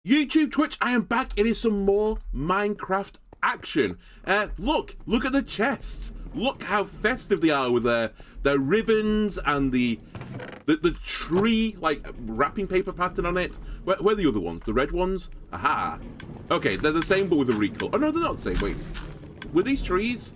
YouTube, Twitch, I am back. It is some more Minecraft action. Look at the chests. Look how festive they are with their ribbons and the tree, like, wrapping paper pattern on it. Where are the other ones? The red ones? Aha. Okay, they're the same, but with a recolor. Oh, no, they're not the same. Wait. Were these trees?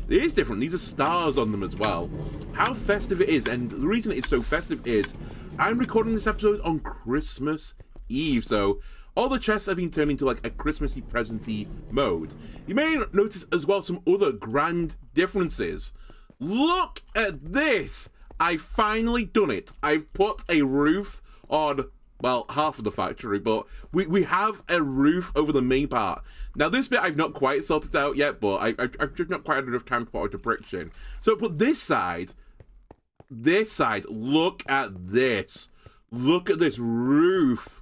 It is different. These are stars on them as well. How festive it is, and the reason it is so festive is I'm recording this episode on Christmas Eve, so all the chests have been turned into like a Christmassy presenty mode. You may notice as well some other grand differences. Look at this! I've finally done it. I've put a roof on, well, half of the factory, but we have a roof over the main part. Now this bit I've not quite sorted out yet, but I've just not quite had enough time to put out the bricks in. So put this side, look at this. Look at this roof.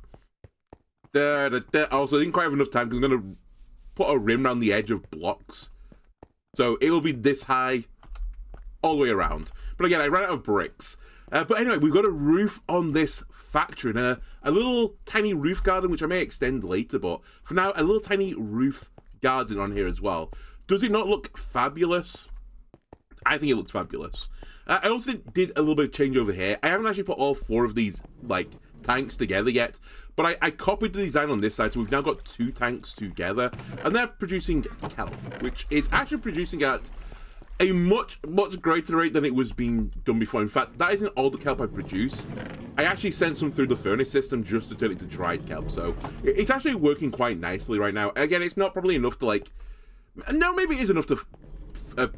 Also, I didn't quite have enough time because I'm going to put a rim around the edge of blocks. So it'll be this high all the way around. But again, I ran out of bricks. But anyway, we've got a roof on this factory and a little tiny roof garden, which I may extend later. But for now, a little tiny roof garden on here as well. Does it not look fabulous? I think it looks fabulous. I also did a little bit of change over here. I haven't actually put all four of these, like, tanks together yet, but I copied the design on this side, so we've now got two tanks together, and they're producing kelp, which is actually producing at a much greater rate than it was being done before. In fact, that isn't all the kelp I produce. I actually sent some through the furnace system just to turn it to dried kelp, so it's actually working quite nicely right now. Again, it's not probably enough to, like, no, maybe it is enough to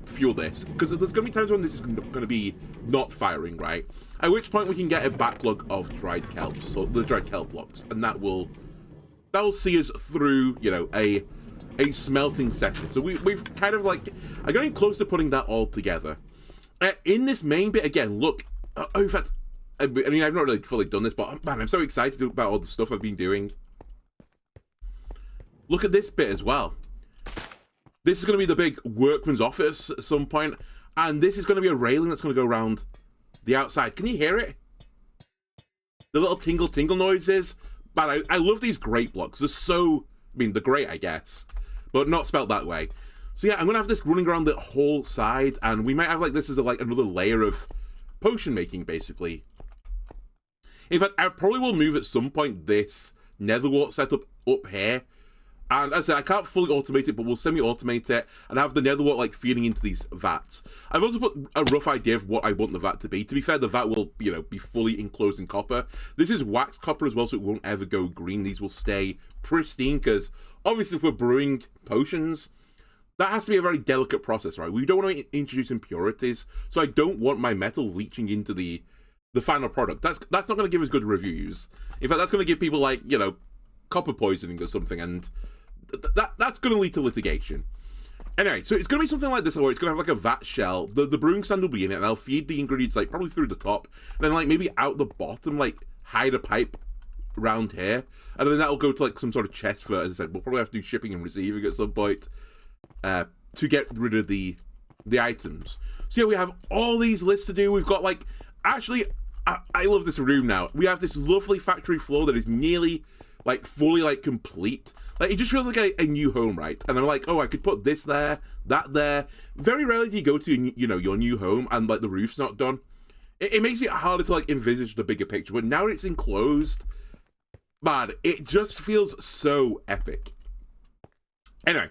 fuel this, because there's going to be times when this is going to be not firing, right? At which point we can get a backlog of dried kelp, so the dried kelp blocks, and that will see us through, you know, a smelting session. So we've kind of like, I'm getting close to putting that all together. In this main bit, again, look, in fact, I mean, I've not really fully done this, but man, I'm so excited about all the stuff I've been doing. Look at this bit as well. This is going to be the big workman's office at some point, and this is going to be a railing that's going to go around the outside. Can you hear it? The little tingle noises. But I love these grate blocks. They're so, I mean, they're great, I guess, but not spelt that way. So yeah, I'm going to have this running around the whole side, and we might have like this as like another layer of potion making, basically. In fact, I probably will move at some point this nether wart setup up here. And as I said, I can't fully automate it, but we'll semi-automate it and have the nether wart like feeding into these vats. I've also put a rough idea of what I want the vat to be. To be fair, the vat will, you know, be fully enclosed in copper. This is waxed copper as well, so it won't ever go green. These will stay pristine, because obviously if we're brewing potions, that has to be a very delicate process, right? We don't want to introduce impurities, so I don't want my metal leaching into the final product. That's not going to give us good reviews. In fact, that's going to give people, like, you know, copper poisoning or something, and that's going to lead to litigation. Anyway, so it's going to be something like this, where it's going to have like a vat shell. The brewing stand will be in it, and I'll feed the ingredients like probably through the top, and then like maybe out the bottom, like hide a pipe around here, and then that'll go to like some sort of chest for, as I said, we'll probably have to do shipping and receiving at some point to get rid of the items. So yeah, we have all these lists to do. We've got like, actually, I love this room now. We have this lovely factory floor that is nearly like fully like complete. Like, it just feels like a new home, right? And I'm like, oh, I could put this there, that there. Very rarely do you go to, you know, your new home and like the roof's not done. It makes it harder to like envisage the bigger picture, but now it's enclosed, man, it just feels so epic. Anyway,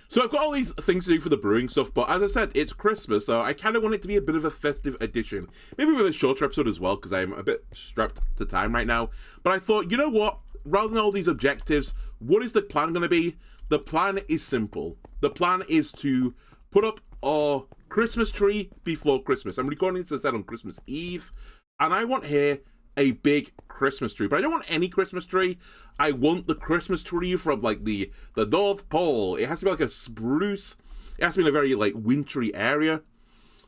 so I've got all these things to do for the brewing stuff, but as I said, it's Christmas, so I kind of want it to be a bit of a festive edition. Maybe with a shorter episode as well, because I'm a bit strapped to time right now. But I thought, you know what? Rather than all these objectives, what is the plan going to be? The plan is simple. The plan is to put up our Christmas tree before Christmas. I'm recording this, as I said, on Christmas Eve, and I want here a big Christmas tree. But I don't want any Christmas tree. I want the Christmas tree from like the North Pole. It has to be like a spruce. It has to be in a very like wintry area.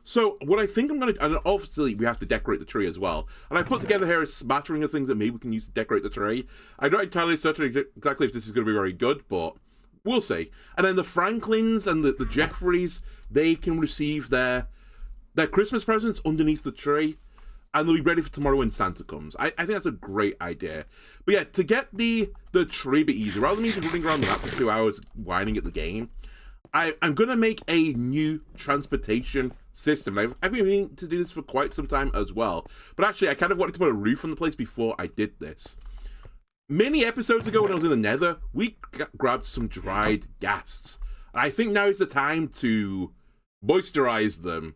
So what I think I'm going to, and obviously we have to decorate the tree as well. And I put together here a smattering of things that maybe we can use to decorate the tree. I'm not entirely certain exactly if this is going to be very good, but we'll see. And then the Franklins and the Jeffreys, they can receive their Christmas presents underneath the tree. And they'll be ready for tomorrow when Santa comes. I think that's a great idea. But yeah, to get the the tree a bit easier. Rather than me just running around the map for 2 hours whining at the game, I'm going to make a new transportation system. I've been meaning to do this for quite some time as well. But actually, I kind of wanted to put a roof on the place before I did this. Many episodes ago when I was in the Nether, we grabbed some dried ghasts. And I think now is the time to moisturize them.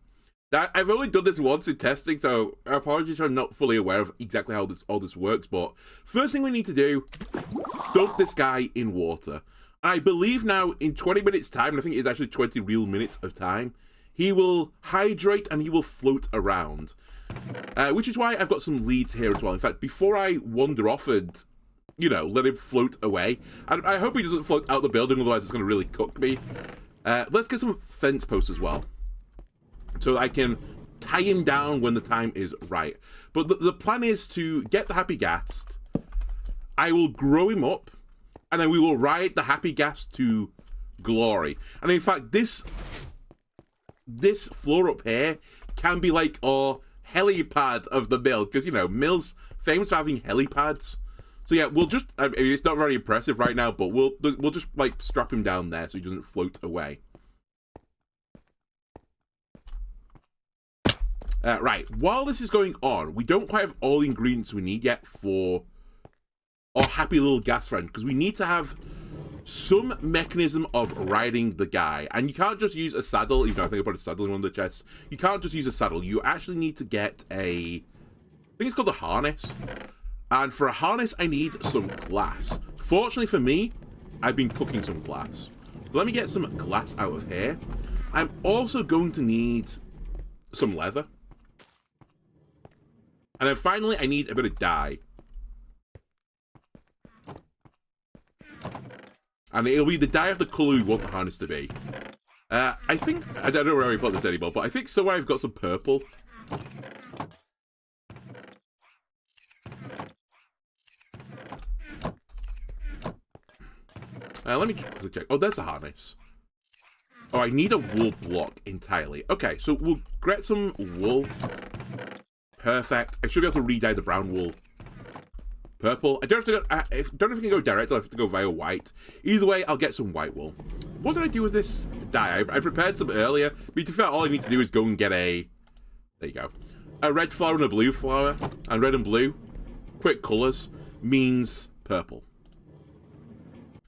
I've only done this once in testing, so apologies if I'm not fully aware of exactly how all this works. But first thing we need to do, dunk this guy in water. I believe now in 20 minutes time, and I think it's actually 20 real minutes of time, he will hydrate and he will float around. Which is why I've got some leads here as well. In fact, before I wander off and, you know, let him float away, and I hope he doesn't float out the building, otherwise it's going to really cook me. Let's get some fence posts as well, so I can tie him down when the time is right. But the plan is to get the Happy Ghast. I will grow him up, and then we will ride the Happy Ghast to glory. And in fact, this floor up here can be like our helipad of the mill, because, you know, mill's famous for having helipads. So yeah, we'll just, I mean, it's not very impressive right now, but we'll just like strap him down there so he doesn't float away. Right, while this is going on, we don't quite have all the ingredients we need yet for our happy little gas friend, because we need to have some mechanism of riding the guy. And you can't just use a saddle, even though I think I put a saddle in one of the chests. You can't just use a saddle. You actually need to get I think it's called a harness. And for a harness, I need some glass. Fortunately for me, I've been cooking some glass. So let me get some glass out of here. I'm also going to need some leather. And then finally, I need a bit of dye. And it'll be the dye of the colour we want the harness to be. I think, I don't know where we put this anymore, but I think somewhere I've got some purple. Let me quickly check. Oh, there's a harness. Oh, I need a wool block entirely. Okay, so we'll get some wool. Perfect. I should be able to re-dye the brown wool purple. I don't have to go, don't know if I can go direct, I have to go via white. Either way, I'll get some white wool. What did I do with this dye? I prepared some earlier. But to be fair, all I need to do is go and get a, there you go, a red flower and a blue flower. And red and blue, quick colours, means purple.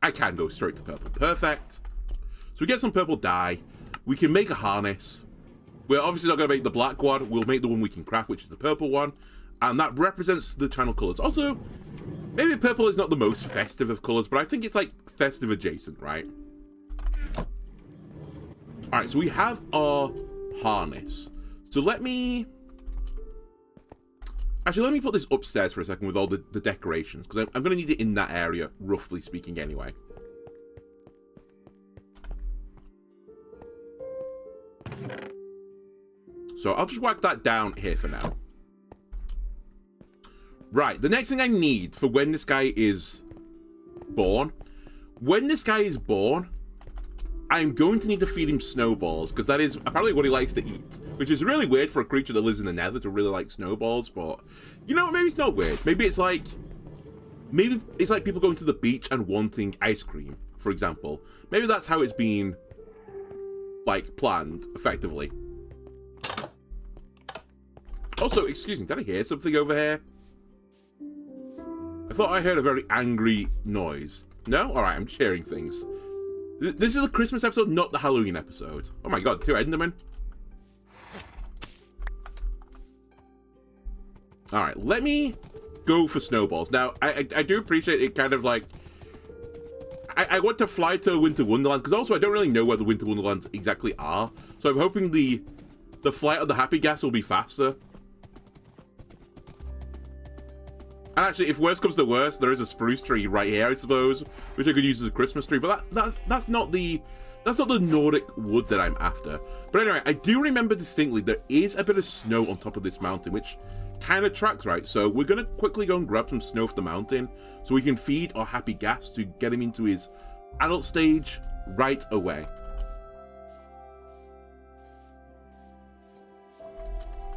I can go straight to purple. Perfect. So we get some purple dye. We can make a harness. We're obviously not going to make the black one. We'll make the one we can craft, which is the purple one. And that represents the channel colours. Also, maybe purple is not the most festive of colours, but I think it's like festive adjacent, right? Alright, so we have our harness. So let me... Actually, let me put this upstairs for a second with all the decorations, because I'm going to need it in that area, roughly speaking, anyway. So I'll just whack that down here for now. Right, the next thing I need for when this guy is born. When this guy is born, I'm going to need to feed him snowballs, because that is apparently what he likes to eat. Which is really weird for a creature that lives in the Nether to really like snowballs, but... You know what, maybe it's not weird. Maybe it's like people going to the beach and wanting ice cream, for example. Maybe that's how it's been, like, planned, effectively. Also, excuse me, did I hear something over here? I thought I heard a very angry noise. No? Alright, I'm just hearing things. This is the Christmas episode, not the Halloween episode. Oh my god, 2 Endermen. Alright, let me go for snowballs. Now, I do appreciate it kind of like... I want to fly to Winter Wonderland, because also I don't really know where the Winter Wonderlands exactly are. So I'm hoping the flight of the Happy Gas will be faster. And actually, if worst comes to worst, there is a spruce tree right here, I suppose, which I could use as a Christmas tree. But that's not the Nordic wood that I'm after. But anyway, I do remember distinctly there is a bit of snow on top of this mountain, which kind of tracks, right? So we're gonna quickly go and grab some snow off the mountain so we can feed our Happy Gas to get him into his adult stage right away.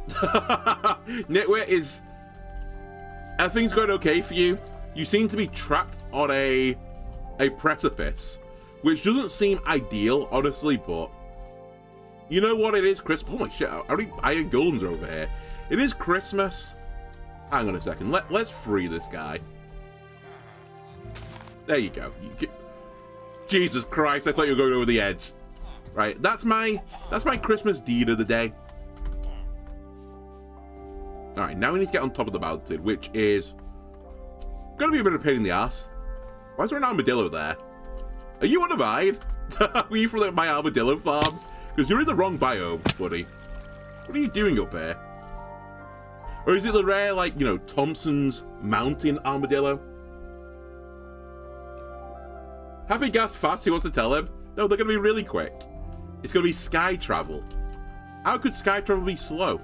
Knitwear is... Are things going okay for you? you seem to be trapped on a precipice, which doesn't seem ideal, honestly, but you know what it is, Christmas. Oh my shit, how many iron golems are over here? It is Christmas. Hang on a second, let's free this guy. There you go. Jesus Christ, I thought you were going over the edge. Right, that's my Christmas deed of the day. Alright, now we need to get on top of the mountain, which is gonna be a bit of a pain in the ass. Why is there an armadillo there? Are you on a vine? Were you from my armadillo farm? Because you're in the wrong biome, buddy. What are you doing up here? Or is it the rare, like, you know, Thompson's Mountain armadillo? Happy gas fast, he wants to tell him. No, they're going to be really quick. It's going to be sky travel. How could sky travel be slow?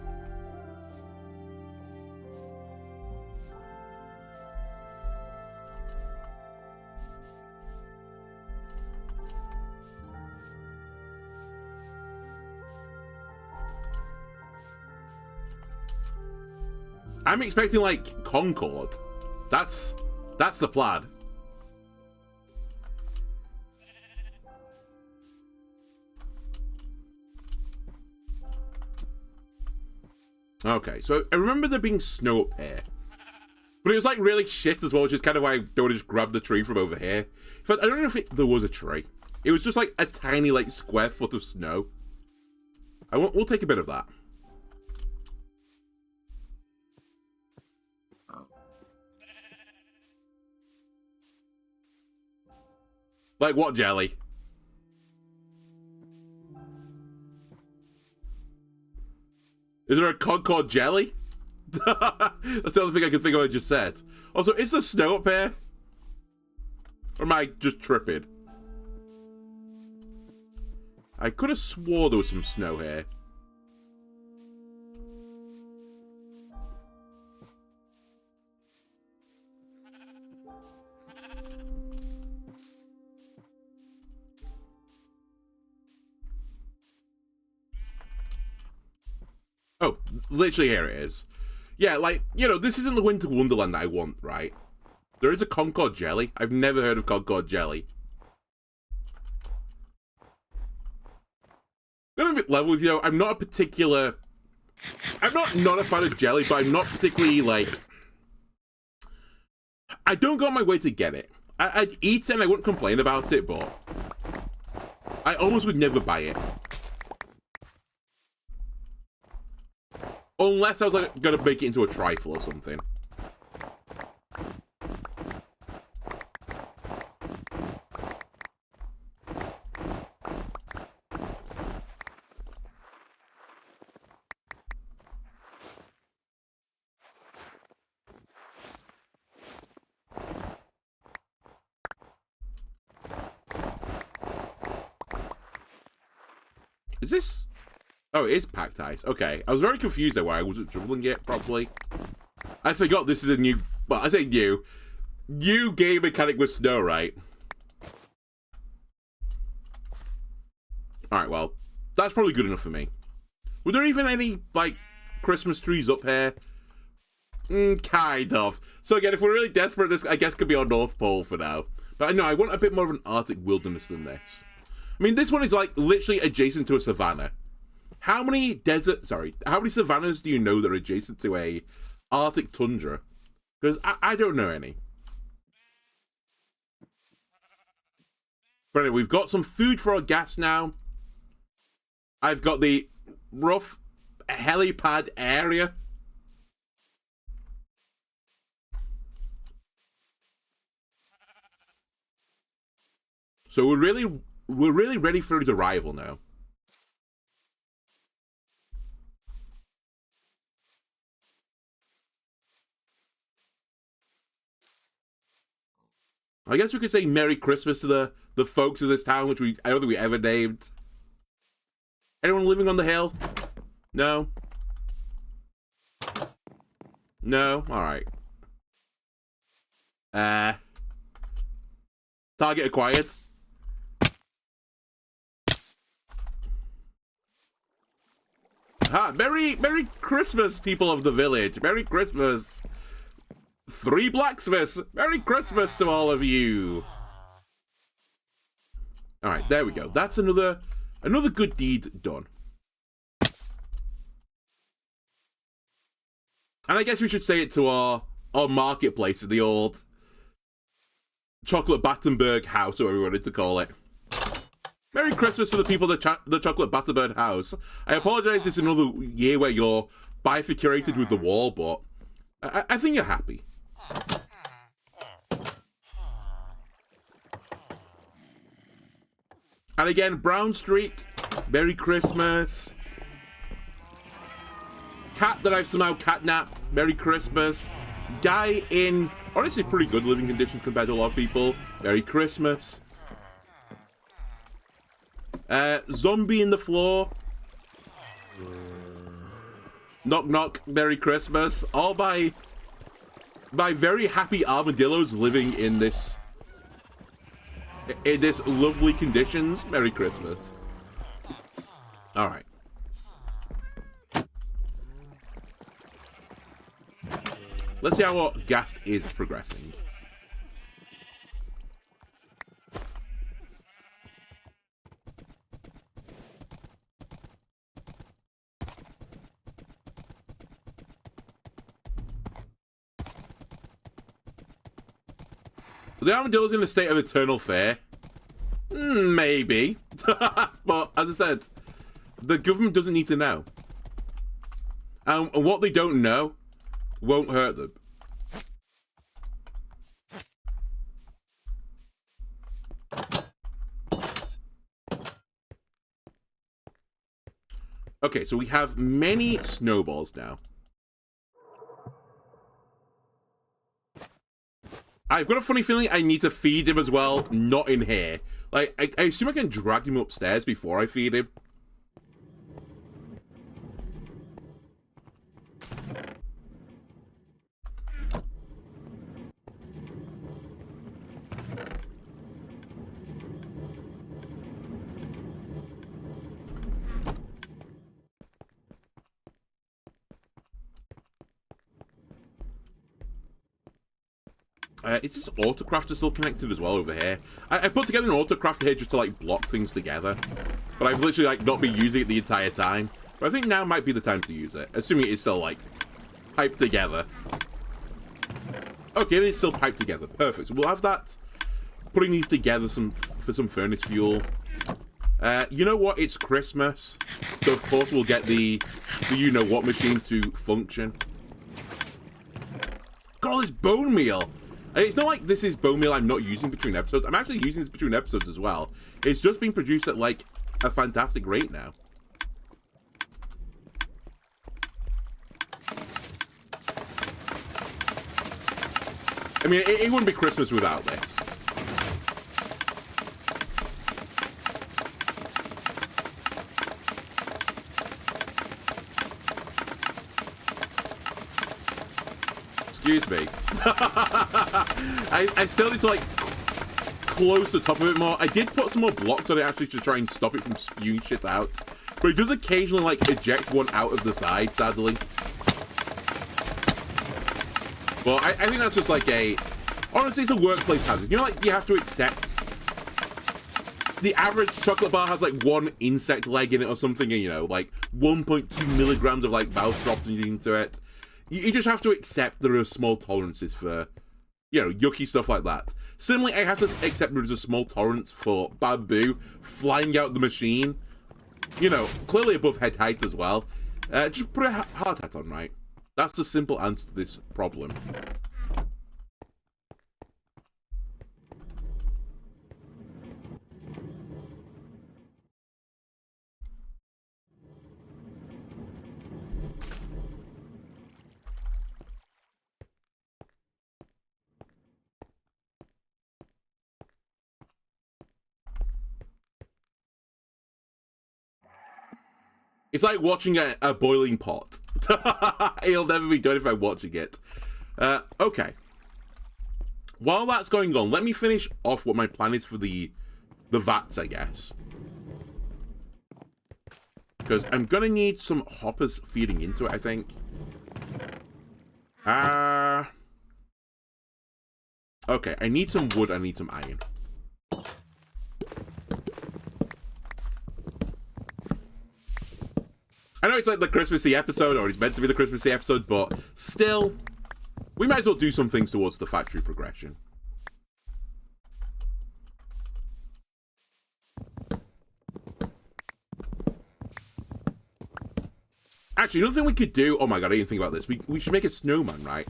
I'm expecting, like, Concord. That's the plan. Okay, so I remember there being snow up here. But it was, like, really shit as well, which is kind of why I don't want to just grab the tree from over here. In fact, I don't know if there was a tree. It was just, like, a tiny, like, square foot of snow. We'll take a bit of that. Like what jelly? Is there a Concord jelly? That's the only thing I can think of I just said. Also, is there snow up here? Or am I just tripping? I could have swore there was some snow here. Oh, literally here it is. Yeah, like, you know, this isn't the Winter Wonderland that I want, right? There is a Concord jelly. I've never heard of Concord jelly. I'm gonna be level with you. I'm not a particular... I'm not a fan of jelly, but I'm not particularly, like... I don't go on my way to get it. I'd eat it and I wouldn't complain about it, but... I almost would never buy it. Unless I was like gonna make it into a trifle or something. Is this? Oh, it is packed ice. Okay. I was very confused there why I wasn't dribbling it properly. I forgot this is a new... Well, I say new. New game mechanic with snow, right? Alright, well. That's probably good enough for me. Were there even any, like, Christmas trees up here? Kind of. So again, if we're really desperate, this, I guess, could be our North Pole for now. But I know, I want a bit more of an Arctic wilderness than this. I mean, this one is, like, literally adjacent to a savanna. How many savannas do you know that are adjacent to a Arctic tundra? Because I don't know any. But anyway, we've got some food for our gas now. I've got the rough helipad area. So we're really ready for his arrival now. I guess we could say Merry Christmas to the folks of this town, which I don't think we ever named. Anyone living on the hill? No? No? Alright. Target acquired. Ha! Merry Christmas, people of the village. Merry Christmas. 3 blacksmiths. Merry Christmas to all of you. All right, there we go. That's another good deed done. And I guess we should say it to our marketplace, the old Chocolate Battenberg house, or whatever we wanted to call it. Merry Christmas to the people of the Chocolate Battenberg house. I apologize, it's another year where you're bifurcated with the wall, but I think you're happy. And again, Brown Streak, Merry Christmas. Cat that I've somehow catnapped, Merry Christmas. Guy in, honestly, pretty good living conditions compared to a lot of people, Merry Christmas. Zombie in the floor. Knock knock, Merry Christmas. All by very happy armadillos living in this lovely conditions. Merry Christmas. All right. Let's see how our gas is progressing. The armadillo's in a state of eternal fear. Maybe. But, as I said, the government doesn't need to know. And what they don't know won't hurt them. Okay, so we have many snowballs now. I've got a funny feeling I need to feed him as well, not in here. Like, I assume I can drag him upstairs before I feed him. Is this autocrafter still connected as well over here? I put together an autocrafter here just to, like, block things together. But I've literally, like, not been using it the entire time. But I think now might be the time to use it. Assuming it is still, like, piped together. Okay, it's still piped together. Perfect. So we'll have that. Putting these together for some furnace fuel. You know what? It's Christmas. So, of course, we'll get the you-know-what machine to function. Got all this bone meal. It's not like this is bone meal I'm not using between episodes. I'm actually using this between episodes as well. It's just being produced at, like, a fantastic rate now. I mean, it wouldn't be Christmas without this. Excuse me. I still need to, like, close the top of it more. I did put some more blocks on it actually to try and stop it from spewing shit out. But it does occasionally, like, eject one out of the side, sadly. But I think that's just like honestly, it's a workplace hazard. You know, like, you have to accept the average chocolate bar has, like, 1 insect leg in it or something, and, you know, like, 1.2 milligrams of, like, mouse dropped into it. You just have to accept there are small tolerances for, you know, yucky stuff like that. Similarly, I have to accept there is a small tolerance for bamboo flying out the machine. You know, clearly above head height as well. Just put a hard hat on, right? That's the simple answer to this problem. It's like watching a boiling pot. It'll never be done if I'm watching it. Okay. While that's going on, let me finish off what my plan is for the vats, I guess. Because I'm gonna need some hoppers feeding into it, I think. Okay, I need some wood, I need some iron. I know it's like the Christmassy episode, or it's meant to be the Christmassy episode, but still, we might as well do some things towards the factory progression. Actually, another thing we could do... Oh my god, I didn't think about this. We should make a snowman, right?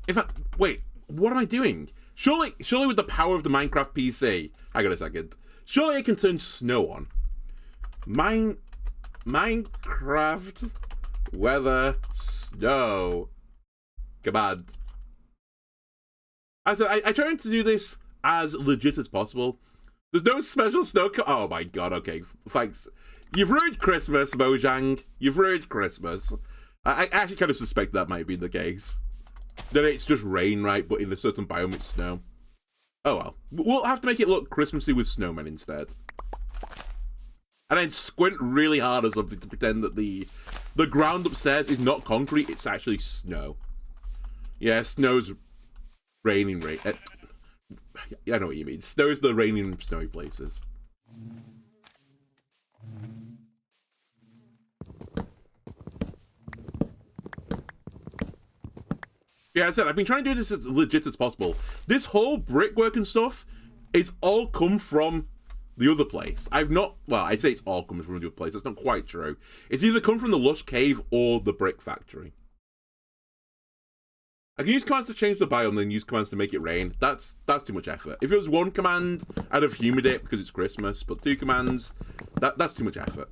In fact, wait, what am I doing? Surely with the power of the Minecraft PC... Hang on a second. Surely I can turn snow on. Minecraft weather snow. Command. I said, I tried to do this as legit as possible. There's no special snow... Oh my god, okay, thanks. You've ruined Christmas, Mojang. You've ruined Christmas. I actually kind of suspect that might be the case. Then it's just rain, right? But in a certain biome, it's snow. Oh well. We'll have to make it look Christmassy with snowmen instead. And then squint really hard or something to pretend that the ground upstairs is not concrete, it's actually snow. Yeah, snow's raining, I know what you mean. Snow's the raining snowy places. Yeah, I said, I've been trying to do this as legit as possible. This whole brickwork and stuff is all come from the other place. I've not... Well, I'd say it's all come from the other place. That's not quite true. It's either come from the Lush Cave or the Brick Factory. I can use commands to change the biome, then use commands to make it rain. That's too much effort. If it was one command, I'd have humored it because it's Christmas. But two commands, that's too much effort.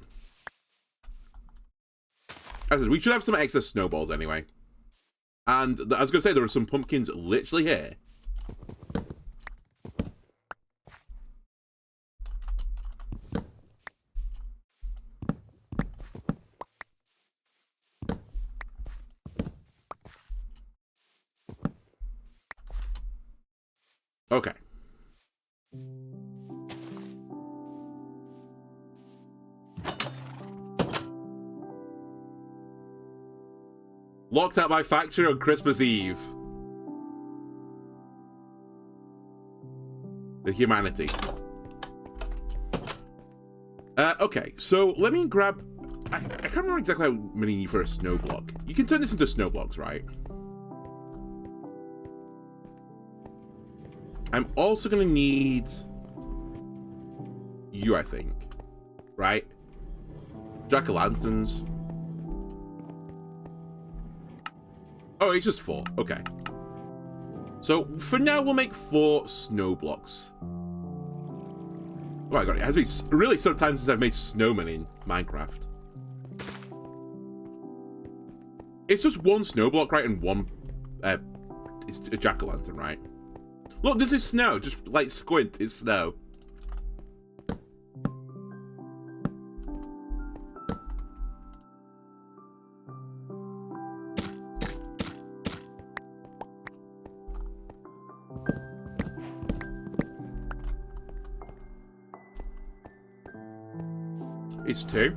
As I said, we should have some excess snowballs anyway. And I was going to say, there are some pumpkins literally here. Okay. Locked at my factory on Christmas Eve. The humanity. Okay, so let me grab... I can't remember exactly how many you need for a snow block. You can turn this into snow blocks, right? I'm also going to need... you, I think. Right? Jack-o'-lanterns. Oh, it's just 4. Okay. So, for now, we'll make 4 snow blocks. Oh my god, it has been really some time since I've made snowmen in Minecraft. It's just 1 snow block, right? And 1... it's a jack-o'-lantern, right? Look, this is snow. Just, like, squint. It's snow. It's 2.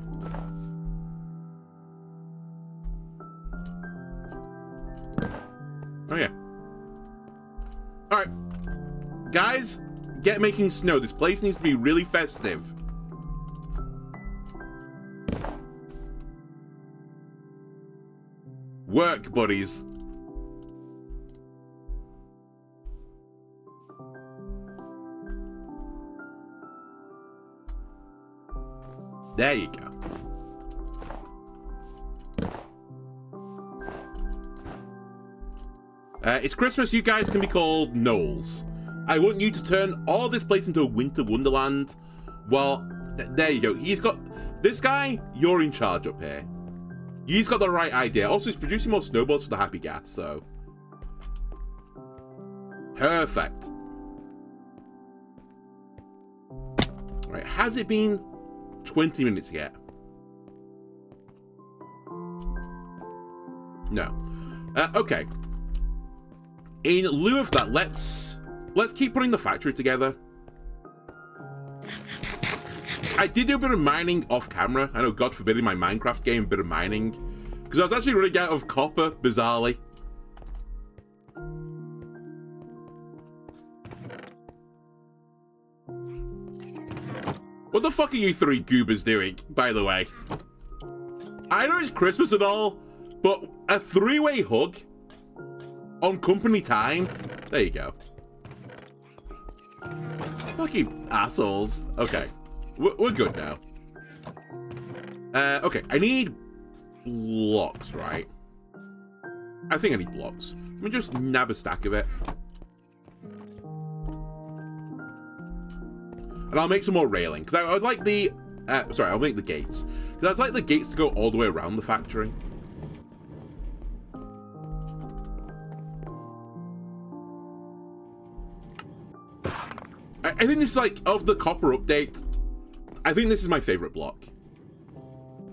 Oh, yeah. Alright. Guys, get making snow. This place needs to be really festive. Work, buddies. There you go. It's Christmas, you guys can be called Knowles. I want you to turn all this place into a winter wonderland. Well, there you go. He's got... This guy, you're in charge up here. He's got the right idea. Also, he's producing more snowballs for the happy gas, so... Perfect. Right, has it been 20 minutes yet? No. Okay. In lieu of that, let's keep putting the factory together. I did do a bit of mining off camera. I know, God forbid, in my Minecraft game, a bit of mining. Because I was actually running out of copper, bizarrely. What the fuck are you three goobers doing, by the way? I know it's Christmas and all, but a three-way hug on company time? There you go. Fucking assholes. Okay. We're good now. Okay, I need blocks, right? I think I need blocks. Let me just nab a stack of it. And I'll make some more railing, because I would like the... sorry, I'll make the gates. Because I'd like the gates to go all the way around the factory. I think this is like, of the copper update, I think this is my favorite block.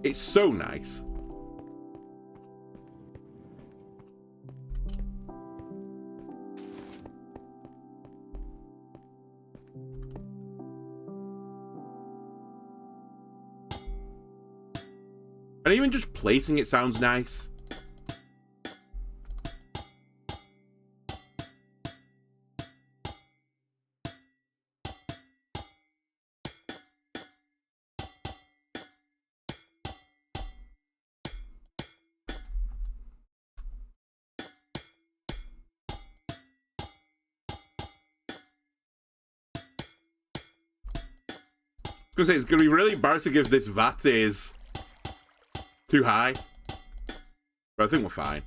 It's so nice. And even just placing it sounds nice. I was gonna say, it's gonna be really embarrassing if this VAT is too high. But I think we're fine.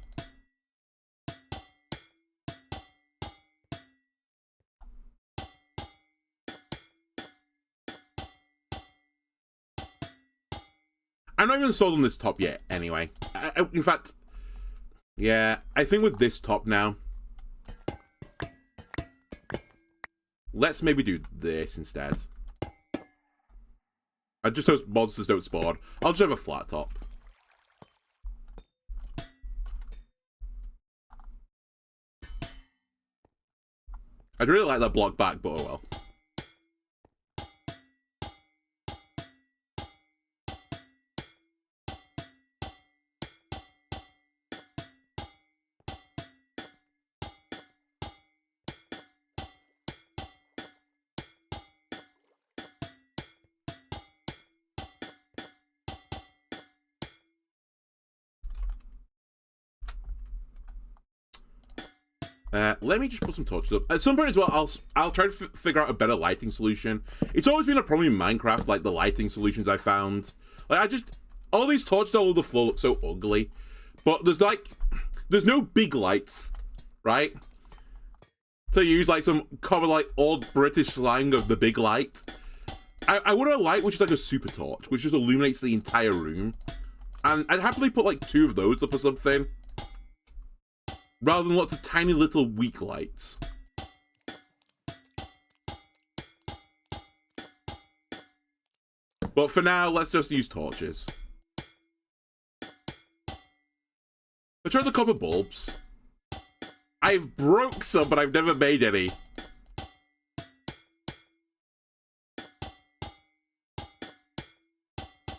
I'm not even sold on this top yet, anyway. In fact, yeah, I think with this top now, let's maybe do this instead. I just hope monsters don't spawn. I'll just have a flat top. I'd really like that block back, but oh well. Let me just put some torches up. At some point as well, I'll try to figure out a better lighting solution. It's always been a problem in Minecraft, like the lighting solutions I found. Like all these torches all over the floor look so ugly. But there's no big lights, right? To use like some common like old British slang of the big light. I want a light which is like a super torch, which just illuminates the entire room. And I'd happily put like 2 of those up or something. Rather than lots of tiny little weak lights. But for now, let's just use torches. I tried the copper bulbs. I've broke some, but I've never made any.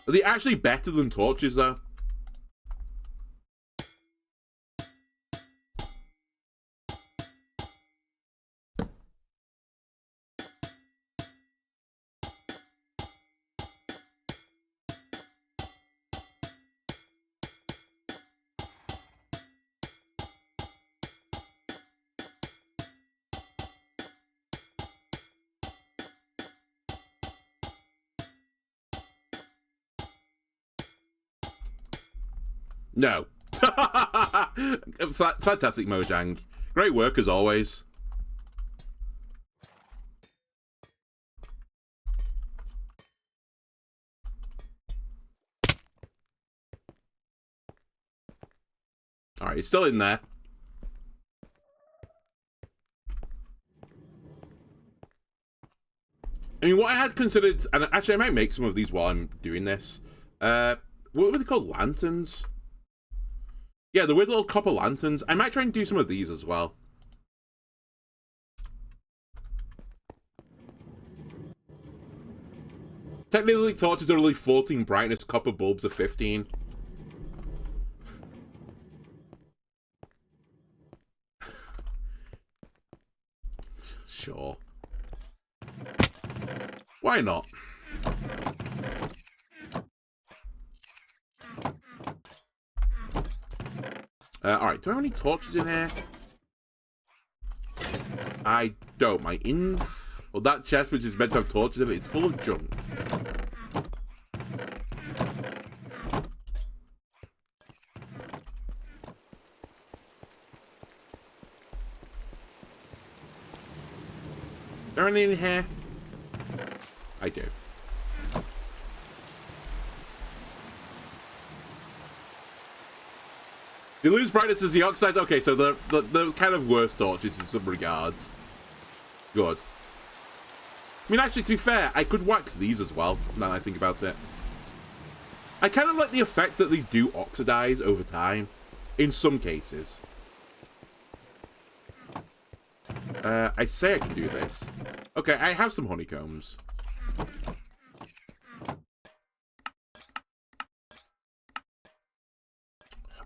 Are they actually better than torches, though? No. Fantastic, Mojang. Great work, as always. Alright, he's still in there. I mean, what I had considered... And actually, I might make some of these while I'm doing this. What were they called? Lanterns? Yeah, the weird little copper lanterns. I might try and do some of these as well. Technically, torches are only 14 brightness, copper bulbs are 15. Sure. Why not? Alright, do I have any torches in here? I don't. My well, that chest, which is meant to have torches in it, is full of junk. Is there any in here? I do. They lose brightness as the oxides. Okay, so the kind of worst torches in some regards. Good. I mean, actually, to be fair, I could wax these as well, now that I think about it. I kind of like the effect that they do oxidize over time, in some cases. I say I can do this. Okay, I have some honeycombs.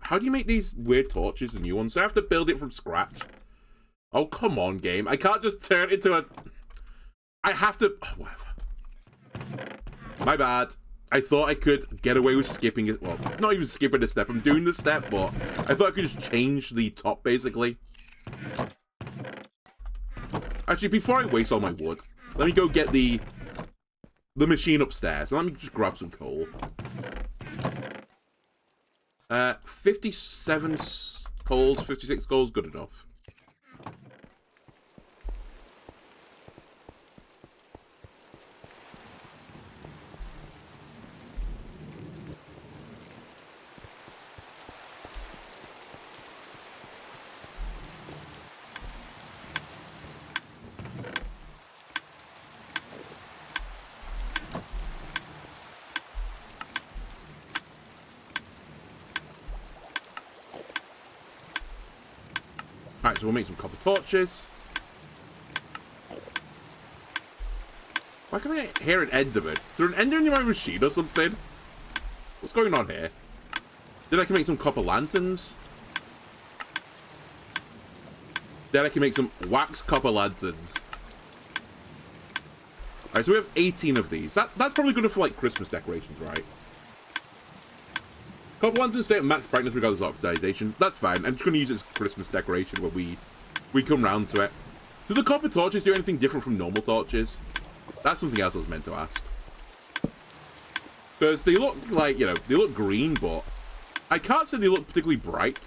How do you make these weird torches, the new ones? Do I have to build it from scratch? Oh, come on, game. I can't just turn it into a... I have to... Oh, whatever. My bad. I thought I could get away with skipping it. Well, not even skipping a step. I'm doing the step, but I thought I could just change the top, basically. Actually, before I waste all my wood, let me go get the machine upstairs. Let me just grab some coal. 57 coals, 56 coals, good enough. Alright, so we'll make some copper torches. Why can I hear an enderman? Is there an ender in my machine or something? What's going on here? Then I can make some copper lanterns. Then I can make some wax copper lanterns. Alright, so we have 18 of these. That's probably good enough for, like, Christmas decorations, right? Copper lanterns stay at max brightness regardless of oxidization. That's fine. I'm just going to use it as Christmas decoration when we come round to it. Do the copper torches do anything different from normal torches? That's something else I was meant to ask. Because they look like, you know, they look green, but I can't say they look particularly bright.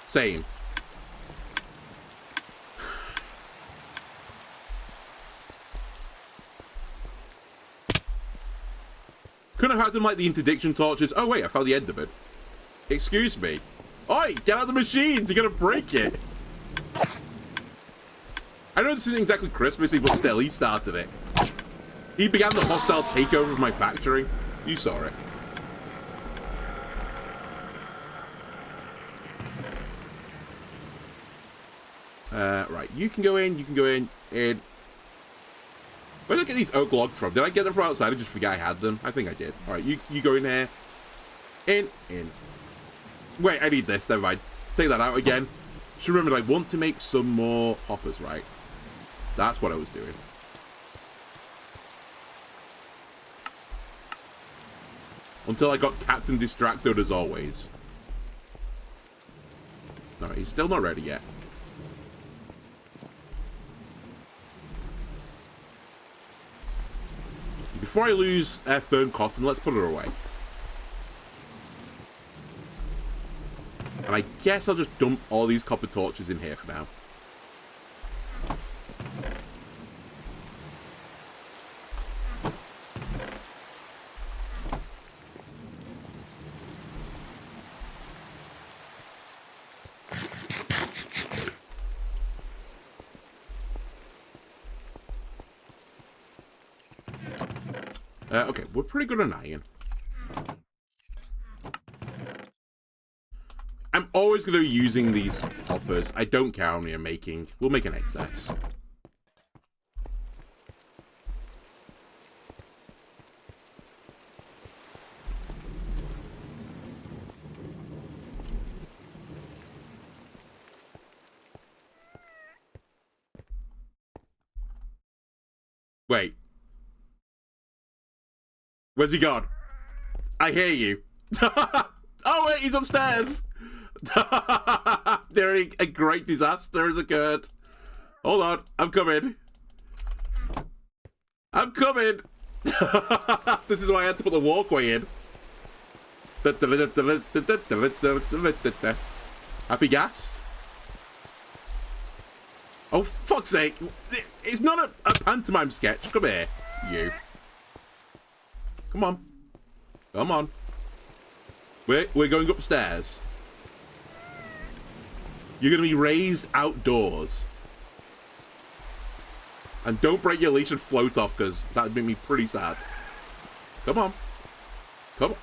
Same. Couldn't have had them like the interdiction torches. Oh wait, I found the enderman. Excuse me. Oi, get out of the machines! You're gonna break it! I know this isn't exactly Christmassy, but still, he started it. He began the hostile takeover of my factory. You saw it. Right, you can go in, in. Where did I get these oak logs from? Did I get them from outside and just forget I had them? I think I did. Alright, you go in here. In. Wait, I need this. Never mind. Take that out again. Just remember, I want to make some more hoppers, right? That's what I was doing. Until I got Captain Distracted as always. No, he's still not ready yet. Before I lose Fern Cotton, let's put her away. And I guess I'll just dump all these copper torches in here for now. Okay, we're pretty good on iron. I'm always going to be using these hoppers. I don't care how many I'm making. We'll make an excess. Wait. Where's he gone? I hear you. Oh, wait, he's upstairs. There, a great disaster has occurred. Hold on, I'm coming. I'm coming. This is why I had to put the walkway in. Happy gassed? Oh, fuck's sake. It's not a pantomime sketch. Come here, you. Come on. Come on. We're going upstairs. You're going to be raised outdoors. And don't break your leash and float off, because that would make me pretty sad. Come on. Come on.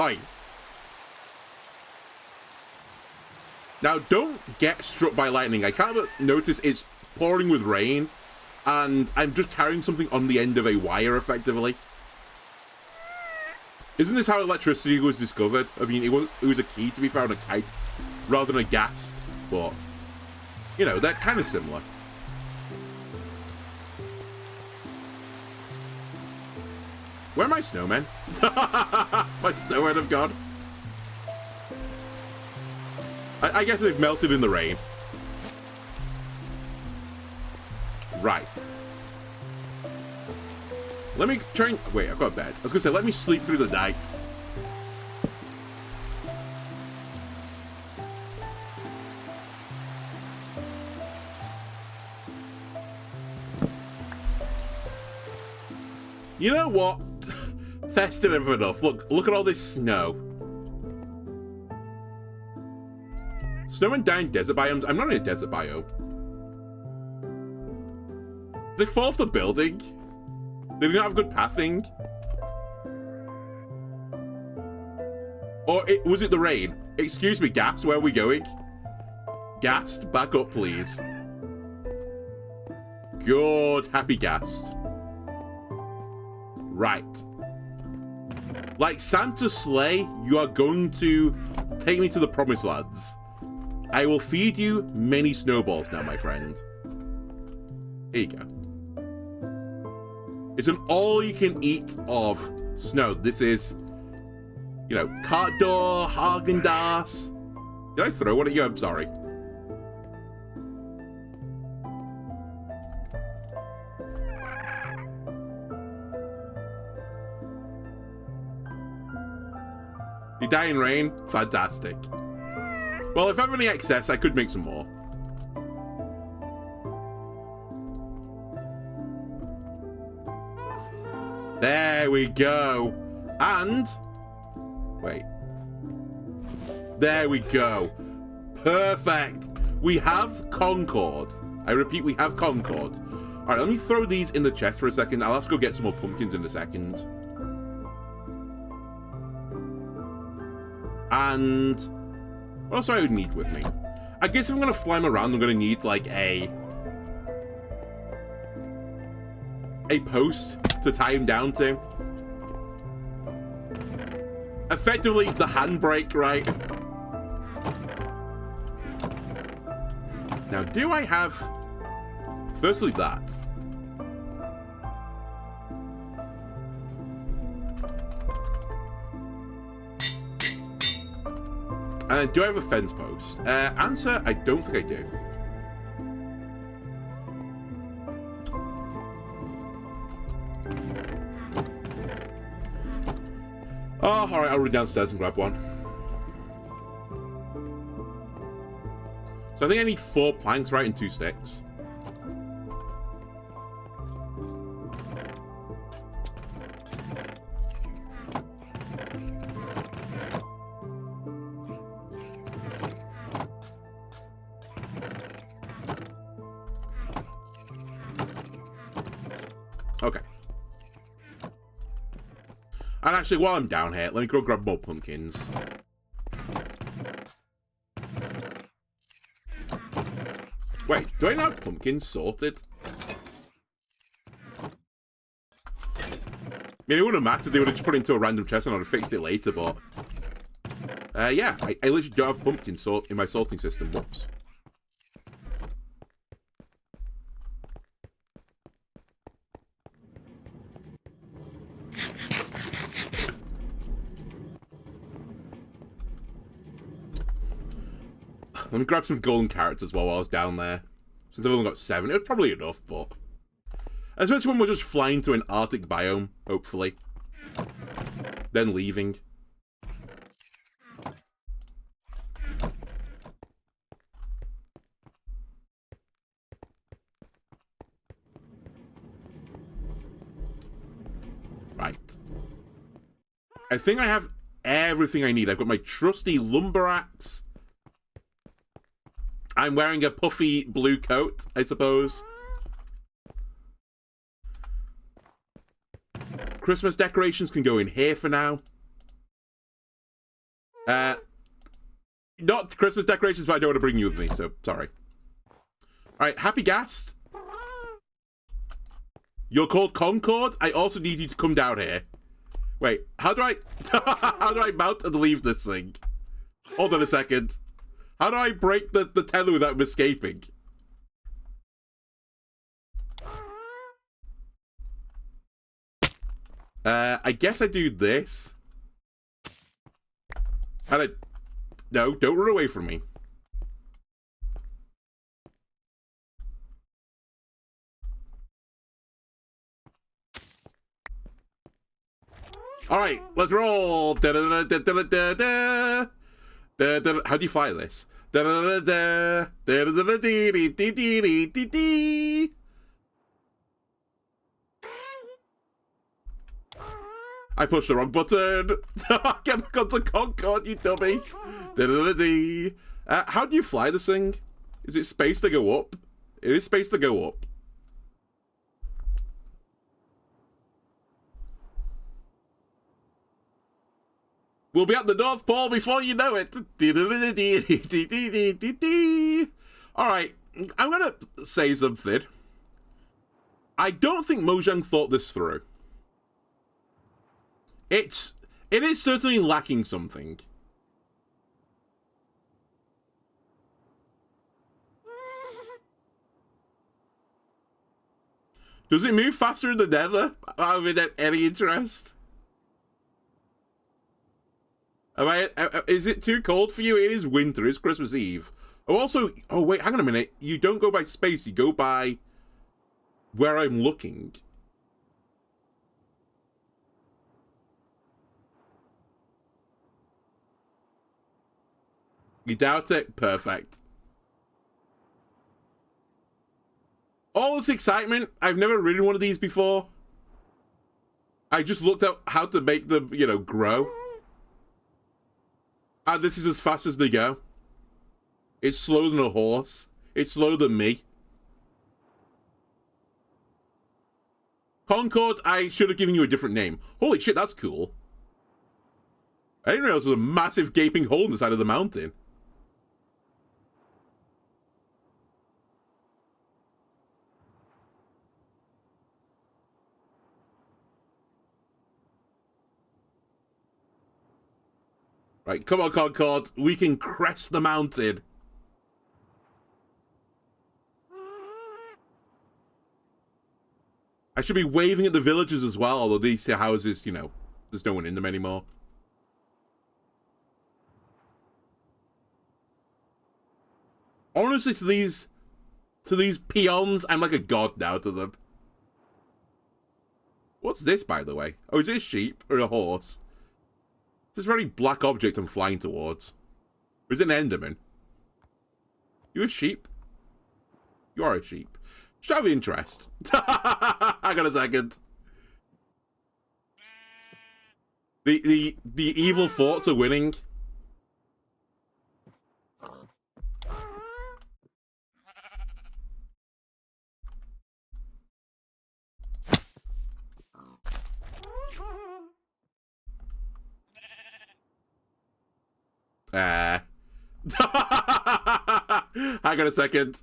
Oi. Now, don't get struck by lightning. I can't notice it's pouring with rain, and I'm just carrying something on the end of a wire, effectively. Isn't this how electricity was discovered? I mean, it was a key to be found, a kite, rather than a ghast. But, you know, they're kind of similar. Where are my snowmen? My snowmen have gone. I guess they've melted in the rain. Right. Let me try and... Wait, I've got a bed. I was going to say, let me sleep through the night. You know what? Festive enough. Look at all this snow. Snow and down desert biomes. I'm not in a desert biome. Did they fall off the building? Did they not have good pathing? Or was it the rain? Excuse me, Gas, where are we going? Gast, back up, please. Good, happy Gast. Right. Like Santa's sleigh, you are going to take me to the promised lands. I will feed you many snowballs now, my friend. Here you go. It's an all-you-can-eat of snow. This is, you know, cart door, Haagen-Dazs. Did I throw one at you? I'm sorry. You die in rain? Fantastic. Well, if I have any excess, I could make some more. There we go. And... Wait. There we go. Perfect. We have Concord. I repeat, we have Concord. Alright, let me throw these in the chest for a second. I'll have to go get some more pumpkins in a second. And... what else do I need with me? I guess if I'm going to fly them around, I'm going to need, like, a post to tie him down to. Effectively, the handbrake, right? Now, do I have... firstly, that. And do I have a fence post? Answer, I don't think I do. Oh, alright, I'll run downstairs and grab one. So I think I need 4 planks, right, and 2 sticks. Okay. And actually, while I'm down here, let me go grab more pumpkins. Wait, do I not have pumpkins sorted? I mean, it wouldn't have mattered. They would have just put it into a random chest and I'd have fixed it later, but... yeah, I literally don't have pumpkins in my sorting system. Whoops. Let me grab some golden carrots as well while I was down there. Since I've only got 7, it was probably enough, but... Especially when we're just flying to an Arctic biome, hopefully. Then leaving. Right. I think I have everything I need. I've got my trusty lumber axe. I'm wearing a puffy blue coat, I suppose. Christmas decorations can go in here for now. Not Christmas decorations, but I don't want to bring you with me, so sorry. Alright, happy guest. You're called Concord? I also need you to come down here. Wait, how do I... how do I mount and leave this thing? Hold on a second. How do I break the tether without him escaping? I guess I do this. How do I... No, don't run away from me. Alright, let's roll. Da -da -da -da -da -da -da. How do you fire this? I pushed the wrong button. Get back onto Concord, you dummy. How do you fly this thing? Is it space to go up? It is space to go up. We'll be at the North Pole before you know it. Alright, I'm gonna say something. I don't think Mojang thought this through. It is certainly lacking something. Does it move faster in the Nether? Out of any interest? Is it too cold for you? It is winter. It's Christmas Eve. Oh, also... Oh, wait, hang on a minute. You don't go by space. You go by where I'm looking. You doubt it? Perfect. All this excitement. I've never ridden one of these before. I just looked up how to make them, you know, grow. And this is as fast as they go. It's slower than a horse. It's slower than me. Concord, I should have given you a different name. Holy shit, that's cool. I didn't realize there was a massive gaping hole in the side of the mountain. Right, come on, Concord. We can crest the mountain. I should be waving at the villagers as well, although these houses, you know, there's no one in them anymore. Honestly, to these peons, I'm like a god now to them. What's this, by the way? Oh, is it a sheep or a horse? It's this very black object I'm flying towards. Or is it an Enderman? You a sheep? You are a sheep. Just out of interest. Hang on a second. The evil thoughts are winning. Hang on a second.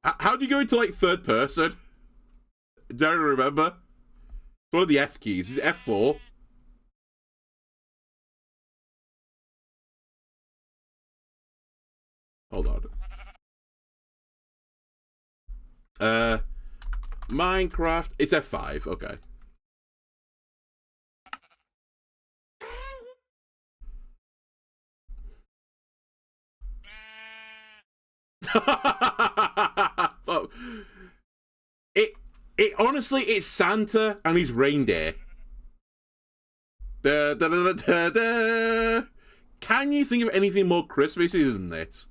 How do you go into, like, third person? Don't remember. One of the F keys. Is it F4? Hold on. Minecraft. It's F5. Okay. it honestly, it's Santa and his reindeer. Da, da, da, da, da. Can you think of anything more Christmassy than this?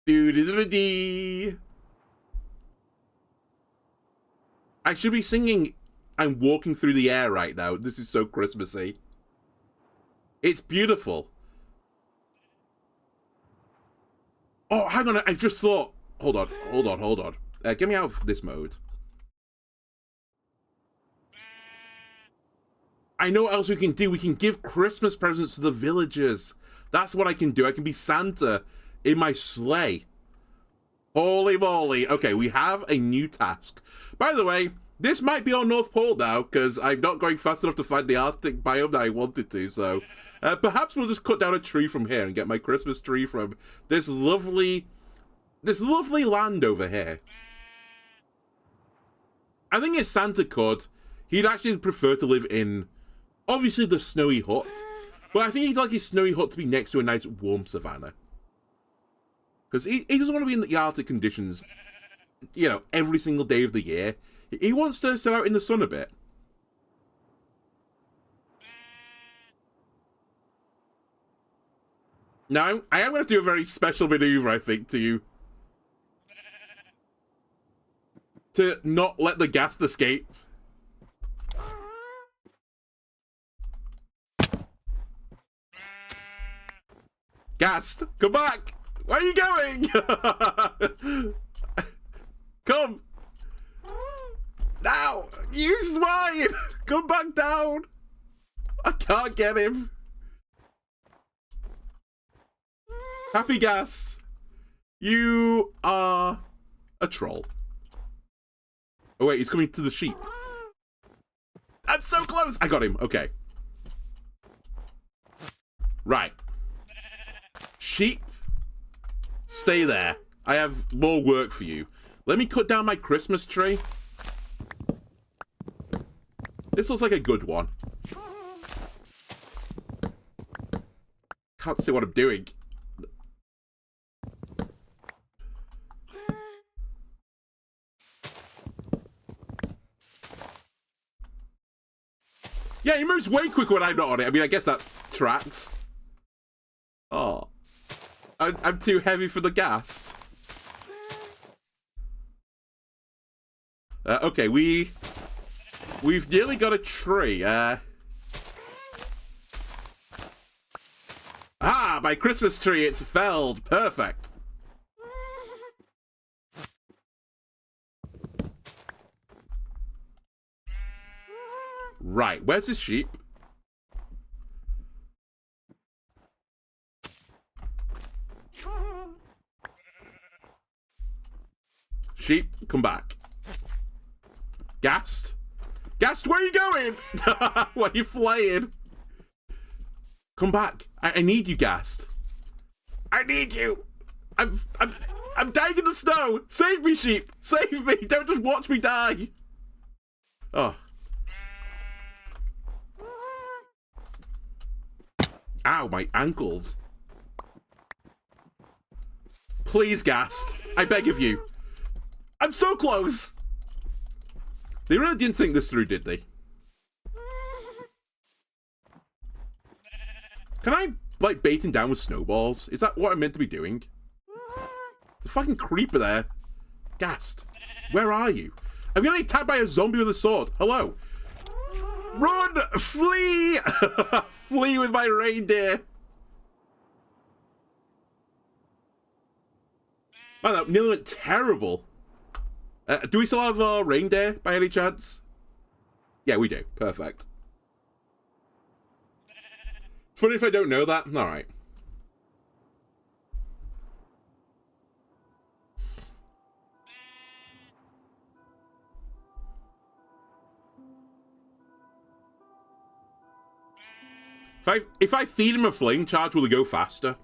Doo-doo-doo-doo. I should be singing I'm walking through the air right now. This is so Christmassy. It's beautiful. Oh, hang on. I just thought. Hold on. Get me out of this mode. I know what else we can do. We can give Christmas presents to the villagers. That's what I can do. I can be Santa in my sleigh. Holy moly. Okay, we have a new task. By the way, this might be on North Pole now, because I'm not going fast enough to find the Arctic biome that I wanted to, so perhaps we'll just cut down a tree from here and get my Christmas tree from this lovely land over here. I think if Santa could, he'd actually prefer to live in, obviously, the snowy hut, but I think he'd like his snowy hut to be next to a nice warm savanna. Because he doesn't want to be in the Arctic conditions, you know, every single day of the year. He wants to sit out in the sun a bit. Now, I am going to do a very special maneuver, I think, to you. To not let the ghast escape. Ghast, come back! Where are you going? Come! Now! Use mine! Come back down! I can't get him. Happy Ghast, you are a troll. Oh wait, he's coming to the sheep. I'm so close! I got him, okay. Right. Sheep, stay there. I have more work for you. Let me cut down my Christmas tree. This looks like a good one. Can't see what I'm doing. Yeah, he moves way quicker when I'm not on it. I mean, I guess that tracks. Oh. I'm too heavy for the ghast. Okay, we've nearly got a tree. My Christmas tree, it's felled. Perfect. Right, where's this sheep? Sheep, come back. Ghast? Ghast, where are you going? Why are you flying? Come back. I need you, Ghast. I need you. I'm dying in the snow. Save me, sheep. Save me. Don't just watch me die. Oh. Ow, my ankles. Please, Ghast. I beg of you. I'm so close. They really didn't think this through, did they? Can I, like, bait him down with snowballs? Is that what I'm meant to be doing? The fucking creeper there. Ghast. Where are you? I'm getting attacked by a zombie with a sword. Hello. Run! Flee! Flee with my reindeer. Man, that nearly went terrible. Do we still have our reindeer by any chance? Yeah, we do. Perfect. Funny if I don't know that. Alright. If I feed him a flame charge, will he go faster?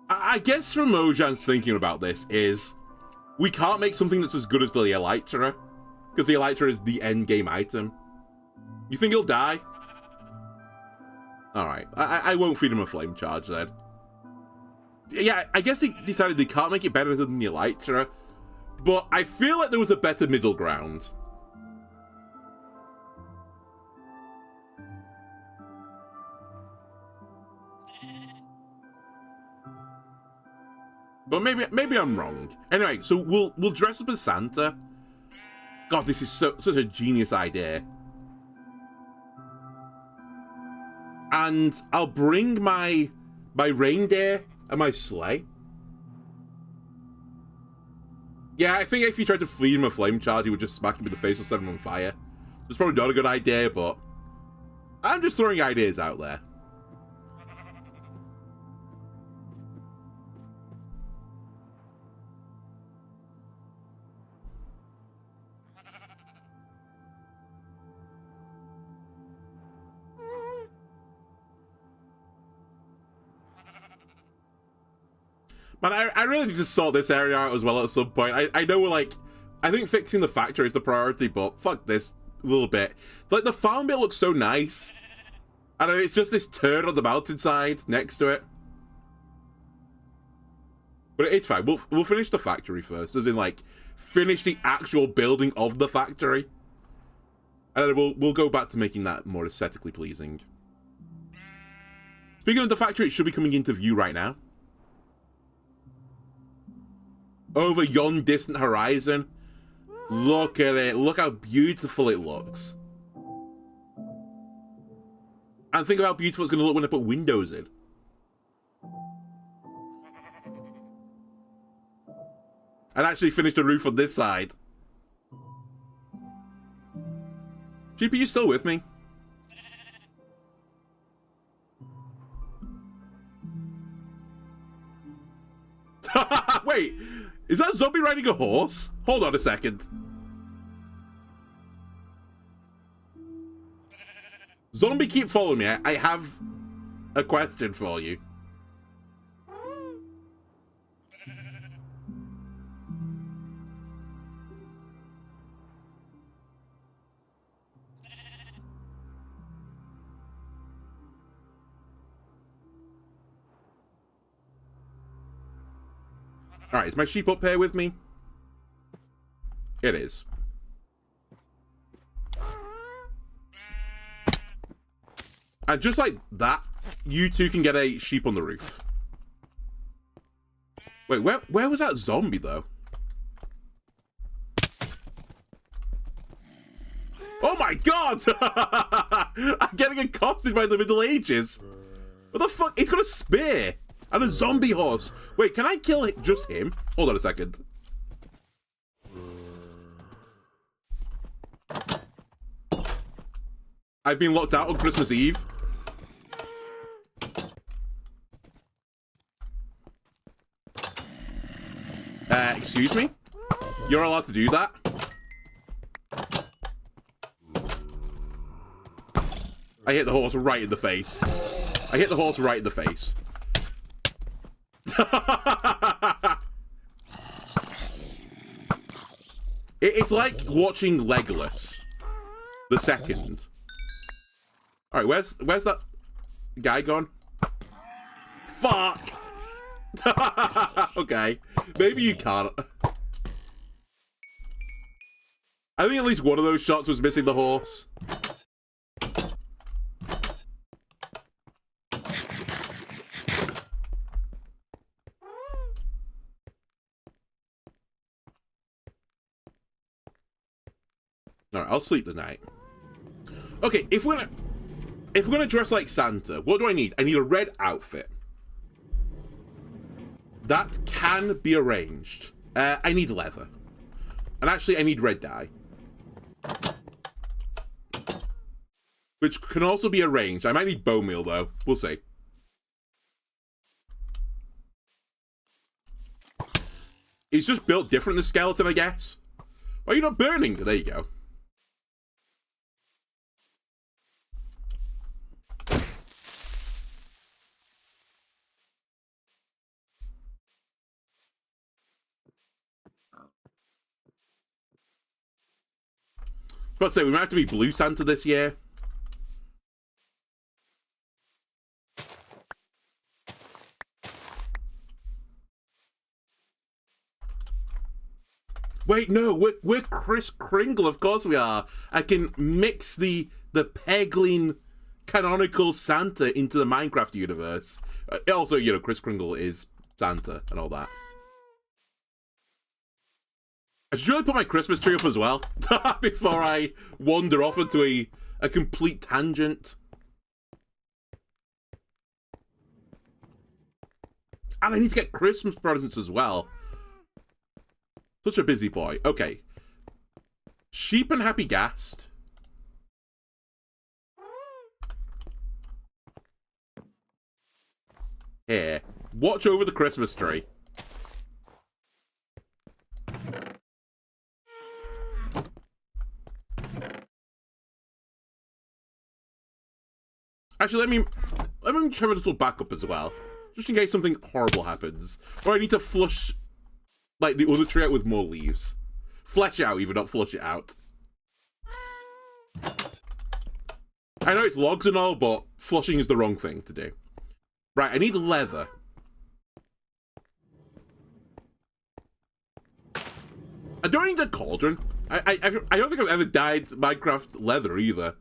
I guess from Mojan's thinking about this is we can't make something that's as good as the Elytra, because the Elytra is the end game item. You think he'll die? Alright, I won't feed him a flame charge then. Yeah, I guess they decided they can't make it better than the Elytra, but I feel like there was a better middle ground. But maybe I'm wrong. Anyway, so we'll dress up as Santa. God, this is such a genius idea. And I'll bring my reindeer and my sleigh. Yeah, I think if you tried to feed him a flame charge, he would just smack him in the face or set him on fire. It's probably not a good idea, but I'm just throwing ideas out there. But I really need to sort this area out as well at some point. I know we're like, I think fixing the factory is the priority, but fuck this a little bit. Like, the farm bit looks so nice. And it's just this turd on the mountainside next to it. But it's fine. We'll finish the factory first, as in, like, finish the actual building of the factory. And then we'll go back to making that more aesthetically pleasing. Speaking of the factory, it should be coming into view right now. Over yon distant horizon. Look at it. Look how beautiful it looks. And think of how beautiful it's going to look when I put windows in. And actually finish the roof on this side. Sheep, are you still with me? Wait, is that zombie riding a horse? Hold on a second. Zombie, keep following me. I have a question for you. Alright, is my sheep up here with me? It is. And just like that, you two can get a sheep on the roof. Wait, where was that zombie, though? Oh my god! I'm getting accosted by the Middle Ages. What the fuck? He's got a spear and a zombie horse. Wait, can I kill just him? Hold on a second. I've been locked out on Christmas Eve. Excuse me? You're allowed to do that? I hit the horse right in the face. I hit the horse right in the face. It's like watching Legolas. The second. Alright, where's that guy gone? Fuck! Okay. Maybe you can't. I think at least one of those shots was missing the horse. Alright, I'll sleep tonight. Okay, if we're gonna dress like Santa, what do I need? I need a red outfit. That can be arranged. I need leather. And actually, I need red dye. Which can also be arranged. I might need bone meal, though. We'll see. He's just built different than the skeleton, I guess. Are you not burning? There you go. I was about to say, we might have to be Blue Santa this year. Wait, no, we're Kris Kringle, of course we are. I can mix the Peglin canonical Santa into the Minecraft universe. Also, you know, Kris Kringle is Santa and all that. I should really put my Christmas tree up as well before I wander off into a complete tangent. And I need to get Christmas presents as well. Such a busy boy. Okay. Sheep and Happy Ghast. Here. Watch over the Christmas tree. Actually, let me try a little backup as well. Just in case something horrible happens. Or I need to flush, like, the other tree out with more leaves. Flesh out even, not flush it out. I know it's logs and all, but flushing is the wrong thing to do. Right, I need leather. I don't need a cauldron. I don't think I've ever dyed Minecraft leather either.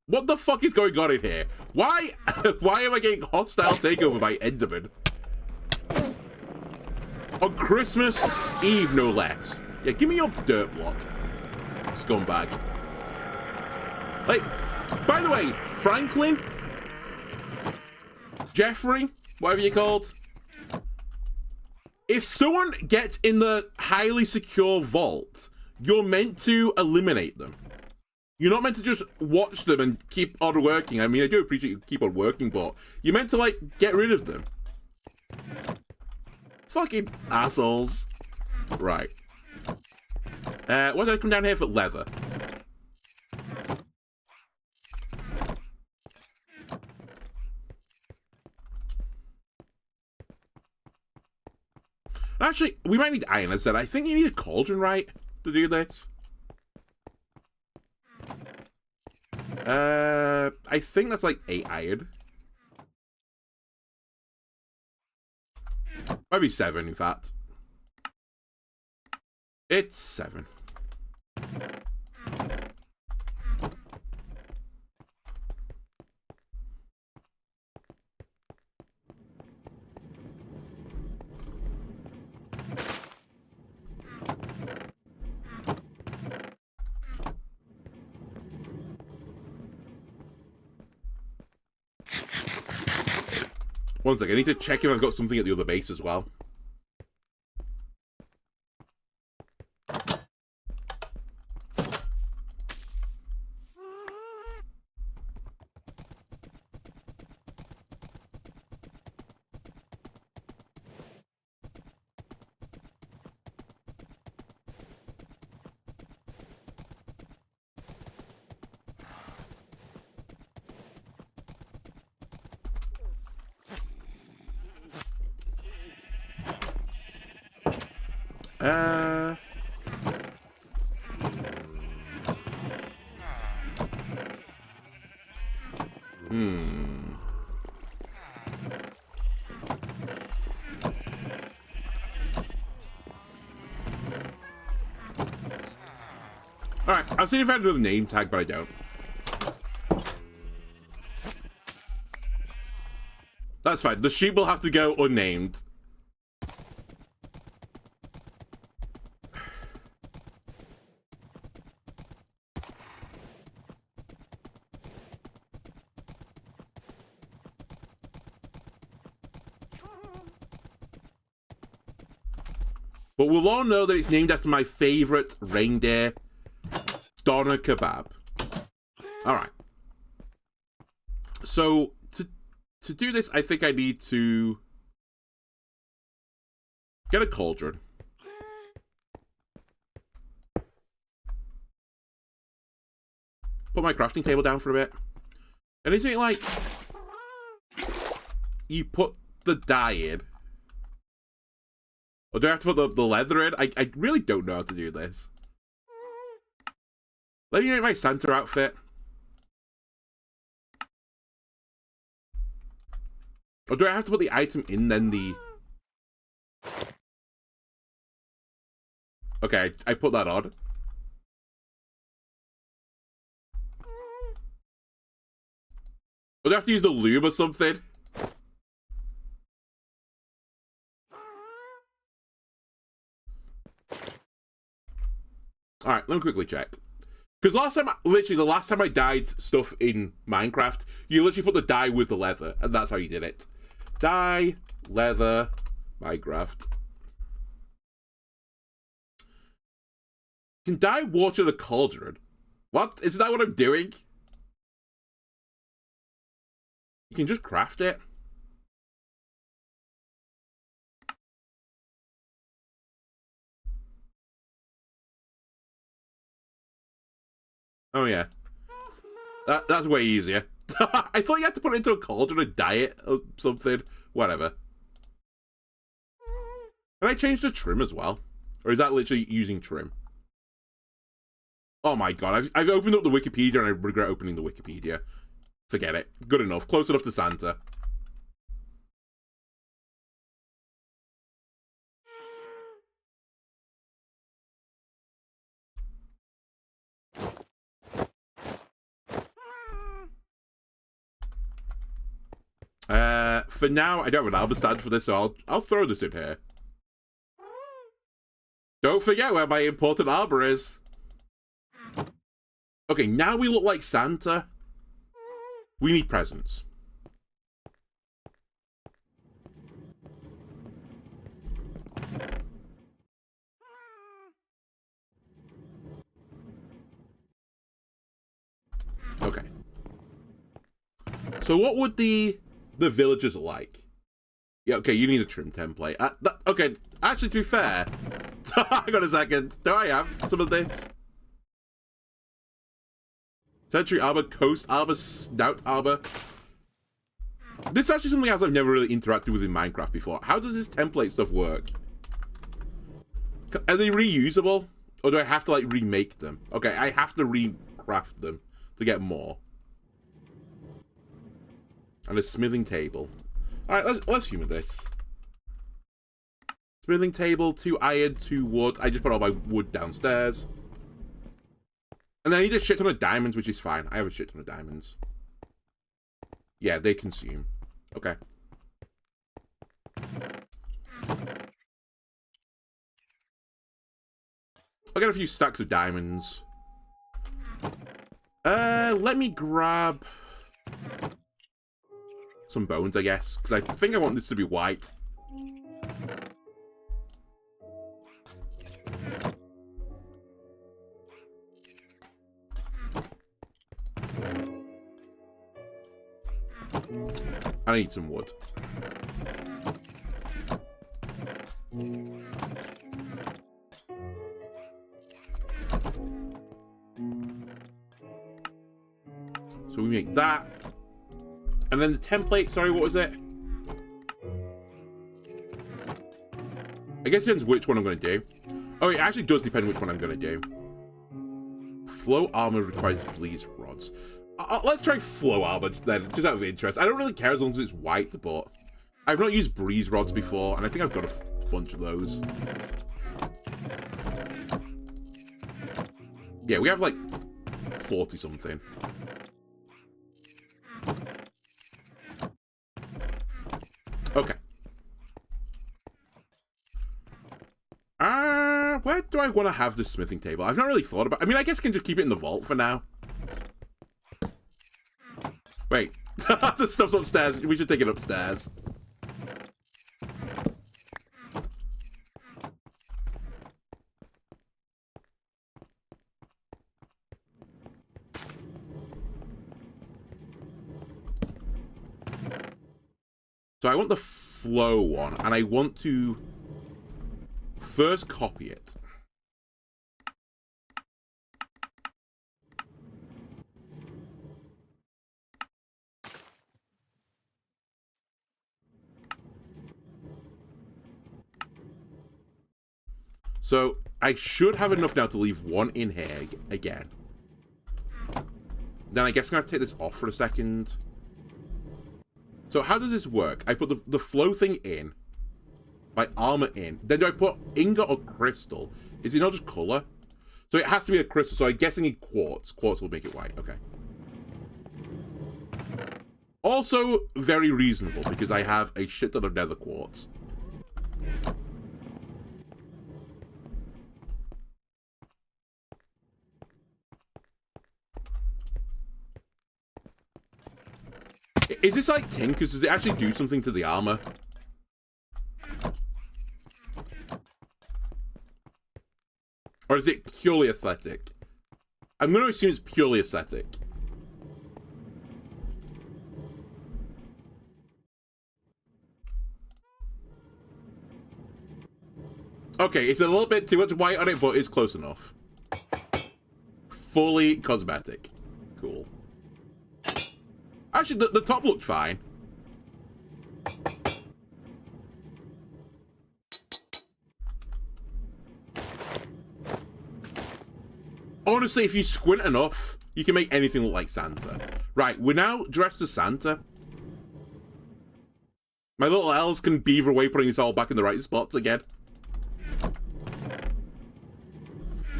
What the fuck is going on in here? Why am I getting hostile takeover by Enderman? On Christmas Eve, no less. Yeah, give me your dirt block, scumbag. Like, by the way, Franklin, Jeffrey, whatever you're called, if someone gets in the highly secure vault, you're meant to eliminate them. You're not meant to just watch them and keep on working. I mean, I do appreciate you keep on working, but you're meant to, like, get rid of them. Fucking assholes. Right. Why did I come down here for leather? Actually, we might need iron. I said, I think you need a cauldron, right, to do this? I think that's like 8 iron. Might be 7, in fact. It's 7. One second, I need to check if I've got something at the other base as well. Alright, I'll see if I have another name tag, but I don't. That's fine. The sheep will have to go unnamed. But we'll all know that it's named after my favorite reindeer, Doner Kebab. Alright. So, to do this, I think I need to Get a cauldron. Put my crafting table down for a bit. And isn't it like you put the dye in? Or do I have to put the leather in? I really don't know how to do this. Let me make my Santa outfit. Or do I have to put the item in, then the... Okay, I put that on. Or do I have to use the lube or something? Alright, let me quickly check. Because literally the last time I dyed stuff in Minecraft, you literally put the dye with the leather, and that's how you did it. Dye, leather, Minecraft. Can dye water in a cauldron? What? Isn't that what I'm doing? You can just craft it. Oh yeah. That's way easier. I thought you had to put it into a cauldron and dye it or something. Whatever. Can I change the trim as well? Or is that literally using trim? Oh my god, I've opened up the Wikipedia and I regret opening the Wikipedia. Forget it. Good enough. Close enough to Santa. For now, I don't have an arbor stand for this, so I'll throw this in here. Don't forget where my important arbor is. Okay, now we look like Santa. We need presents. Okay. So what would the villagers like? Yeah, okay, you need a trim template. Okay, actually, to be fair, hang on a second. Do I have some of this? Century Arbor, Coast Arbor, Snout Arbor. This is actually something else I've never really interacted with in Minecraft before. How does this template stuff work? Are they reusable? Or do I have to, like, remake them? Okay, I have to recraft them to get more. And a smithing table. Alright, let's humor this. Smithing table, 2 iron, 2 wood. I just put all my wood downstairs. And then I need a shit ton of diamonds, which is fine. I have a shit ton of diamonds. Yeah, they consume. Okay. I'll get a few stacks of diamonds. Let me grab some bones, I guess. Because I think I want this to be white. I need some wood. So we make that. And then the template, sorry, what was it? I guess it depends which one I'm going to do. Oh, it actually does depend which one I'm going to do. Flow armor requires bleeze rods. Let's try flow armor then, just out of interest. I don't really care as long as it's white, but I've not used breeze rods before, and I think I've got a bunch of those. Yeah, we have like 40 something. Okay. Where do I want to have the smithing table? I've not really thought about. I mean, I guess I can just keep it in the vault for now. Wait, the stuff's upstairs. We should take it upstairs. So I want the flow one, and I want to First, copy it. So I should have enough now to leave one in here again. Then I guess I'm going to take this off for a second. So how does this work? I put the flow thing in. My armor in. Then do I put ingot or crystal? Is it not just color? So it has to be a crystal. So I'm guessing in quartz. Quartz will make it white. Okay. Also very reasonable because I have a shit ton of nether quartz. Is this like Tinker's? Does it actually do something to the armor? Or is it purely aesthetic? I'm going to assume it's purely aesthetic. Okay, it's a little bit too much white on it, but it's close enough. Fully cosmetic. Cool. Actually, the top looked fine. Honestly, if you squint enough, you can make anything look like Santa. Right, we're now dressed as Santa. My little elves can beaver away, putting us all back in the right spots again.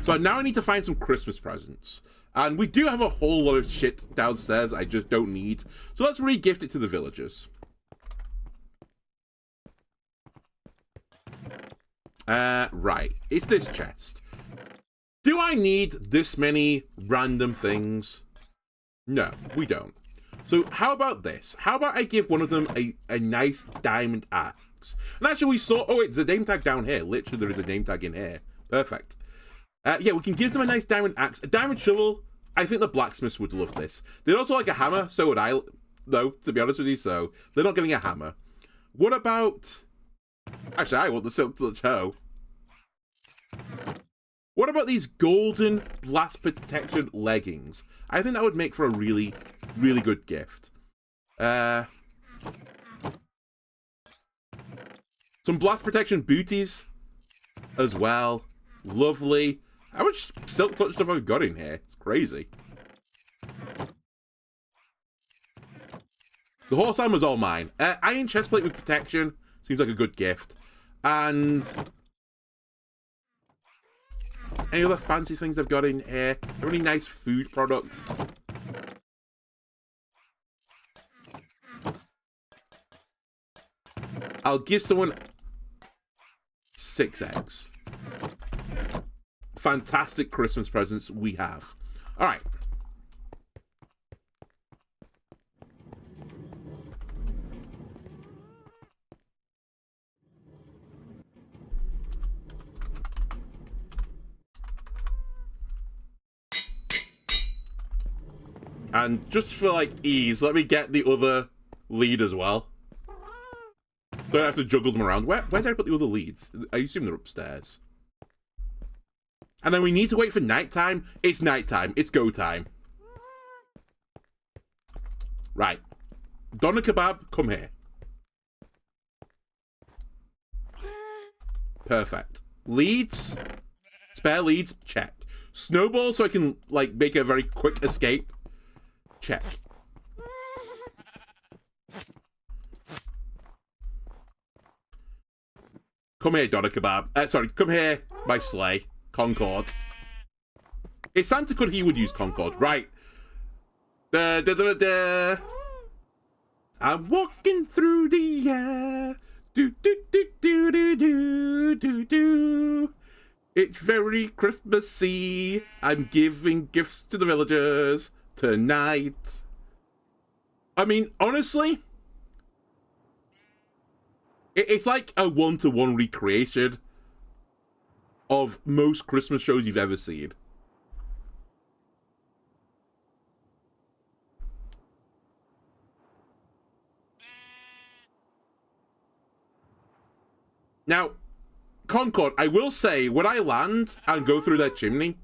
So now I need to find some Christmas presents. And we do have a whole lot of shit downstairs I just don't need. So let's re-gift it to the villagers. Right. It's this chest. Do I need this many random things? No, we don't. So how about this? How about I give one of them a nice diamond axe? And actually we saw... Oh, wait, there's a name tag down here. Literally, there is a name tag in here. Perfect. Yeah, we can give them a nice diamond axe. A diamond shovel. I think the blacksmiths would love this. They'd also like a hammer. So would I. Though, to be honest with you, so they're not getting a hammer. What about... Actually, I want the silk touch hoe. What about these golden blast protection leggings? I think that would make for a really, really good gift. Some blast protection booties as well. Lovely. How much silk touch stuff have I got in here? It's crazy. The horse armor's all mine. Iron chestplate with protection seems like a good gift. And any other fancy things I've got in here? Are there any nice food products? I'll give someone 6 eggs. Fantastic Christmas presents we have. All right. And just for like ease, let me get the other lead as well. Don't have to juggle them around. Where did I put the other leads? I assume they're upstairs. And then we need to wait for nighttime. It's nighttime. It's go time. Right. Doner Kebab, come here. Perfect. Leads. Spare leads, check. Snowball so I can, like, make a very quick escape. Check. Come here, Doner Kebab. Sorry, come here, my sleigh. Concord. If Santa could, he would use Concord. Right. Da, da, da, da. I'm walking through the air. Do, do, do, do, do, do, do, do. It's very Christmassy. I'm giving gifts to the villagers tonight. I mean, honestly, it's like a one-to-one recreation of most Christmas shows you've ever seen. Now, Concord, I will say, when I land and go through that chimney,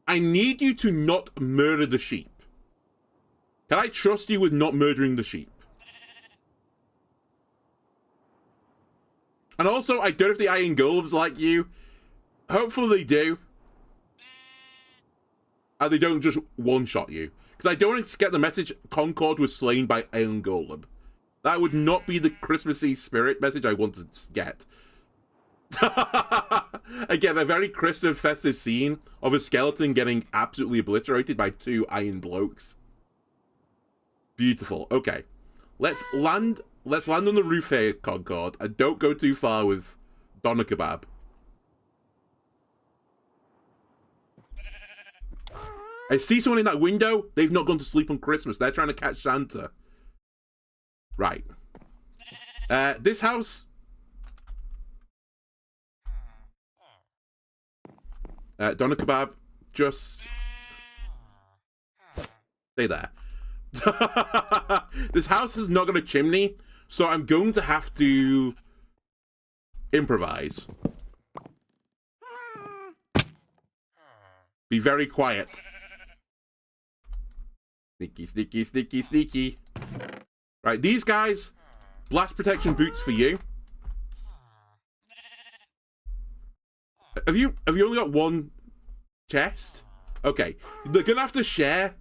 I need you to not murder the sheep. Can I trust you with not murdering the sheep? And also, I don't know if the iron golems like you. Hopefully they do. And they don't just one-shot you. Because I don't want to get the message Concord was slain by iron golem. That would not be the Christmassy spirit message I want to get. Again, a very Christmas festive scene of a skeleton getting absolutely obliterated by 2 iron blokes. Beautiful. Okay. Let's land on the roof here, Concord, and don't go too far with Doner Kebab. I see someone in that window. They've not gone to sleep on Christmas. They're trying to catch Santa. Right. This house... Doner Kebab, just... stay there. This house has not got a chimney, so I'm going to have to improvise. Be very quiet. Sneaky, sneaky, sneaky, sneaky. Right, these guys, blast protection boots for you. Have you only got one chest? Okay, they're gonna have to share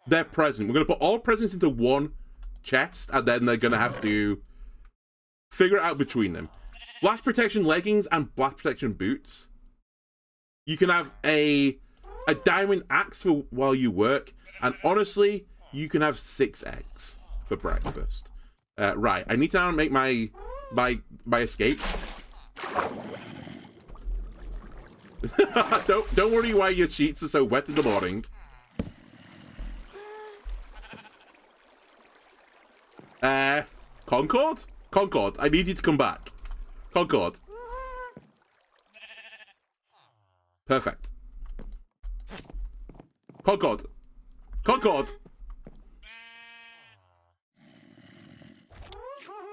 their present. We're gonna put all presents into one chest, and then they're gonna have to figure it out between them. Blast protection leggings and blast protection boots. You can have a diamond axe for while you work, and honestly, you can have 6 eggs for breakfast. Right, I need to now make my escape. Don't worry why your sheets are so wet in the morning. Concord? Concord, I need you to come back. Concord. Perfect. Concord. Concord.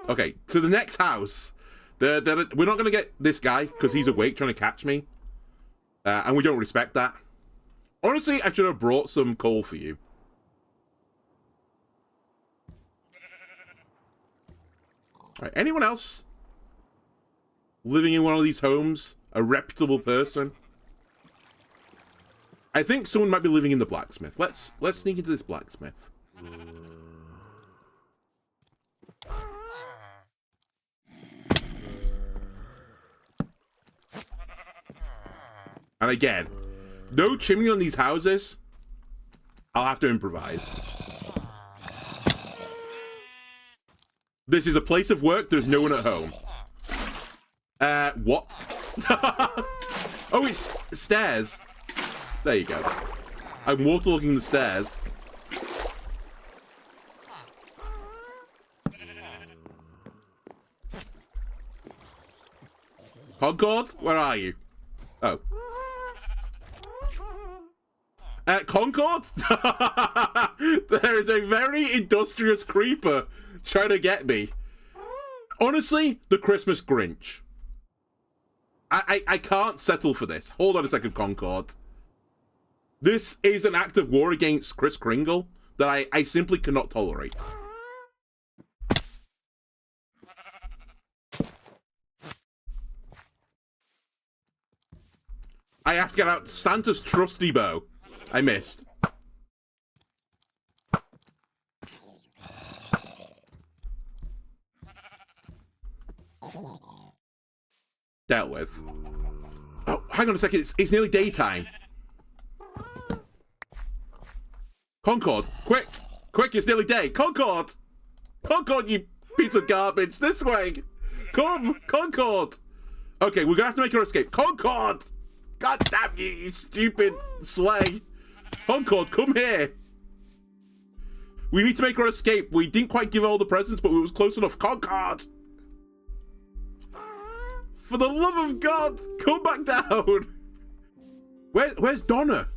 Okay, to the next house. We're not going to get this guy because he's awake trying to catch me. And we don't respect that. Honestly, I should have brought some coal for you. Alright, anyone else living in one of these homes? A reputable person? I think someone might be living in the blacksmith. Let's sneak into this blacksmith. And again, no chimney on these houses. I'll have to improvise. This is a place of work. There's no one at home. What? Oh, it's stairs. There you go. I'm waterlogging the stairs. Concord, where are you? Oh. Concord? There is a very industrious creeper trying to get me. Honestly, the Christmas Grinch. I can't settle for this. Hold on a second, Concord. This is an act of war against Kris Kringle that I simply cannot tolerate. I have to get out Santa's trusty bow. I missed. Dealt with. Oh, hang on a second. It's nearly daytime. Concord, quick! Quick, it's nearly day. Concord! Concord, you piece of garbage. This way! Come! Concord! Okay, we're gonna have to make our escape. Concord! God damn you, you stupid sleigh! Concord, come here! We need to make our escape. We didn't quite give all the presents, but it was close enough. Concord! For the love of God, come back down! Where's Donna?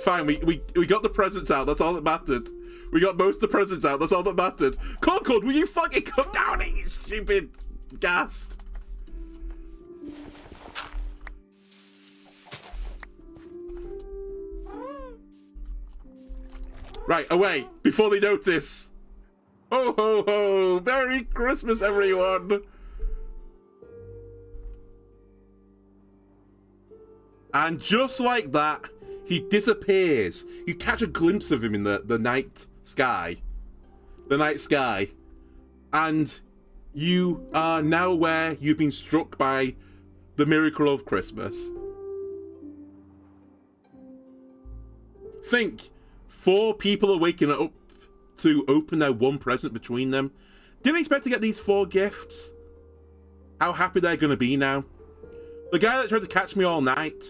fine. We got the presents out. That's all that mattered. We got most of the presents out. That's all that mattered. Concord, will you fucking come down here, you stupid ghast? Right, away, before they notice. Ho, ho, ho. Merry Christmas, everyone. And just like that, he disappears. You catch a glimpse of him in the night sky. The night sky. And you are now aware you've been struck by the miracle of Christmas. Think, 4 people are waking up to open their one present between them. Didn't expect to get these 4 gifts. How happy they're going to be now. The guy that tried to catch me all night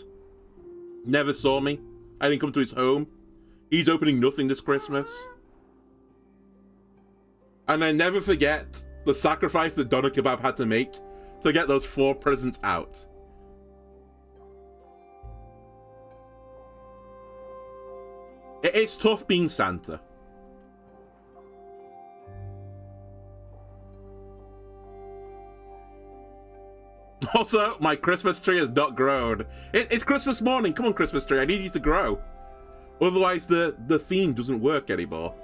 never saw me. I didn't come to his home. He's opening nothing this Christmas. And I never forget the sacrifice that Doner Kebab had to make to get those 4 presents out. It's tough being Santa. Also, my Christmas tree has not grown. It's Christmas morning. Come on, Christmas tree. I need you to grow. Otherwise, the theme doesn't work anymore.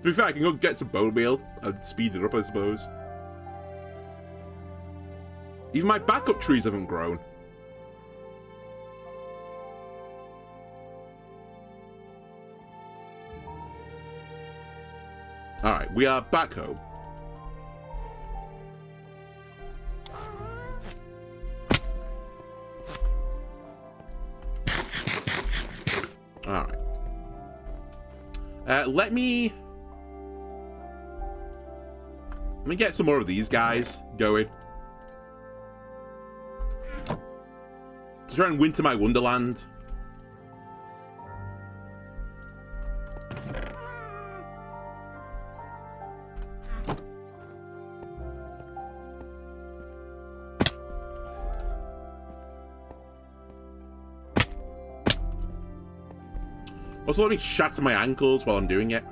To be fair, I can go get some bone meal and speed it up, I suppose. Even my backup trees haven't grown. Alright, we are back home. Alright. Let me get some more of these guys going. To try and winter my wonderland. Also, let me shatter my ankles while I'm doing it.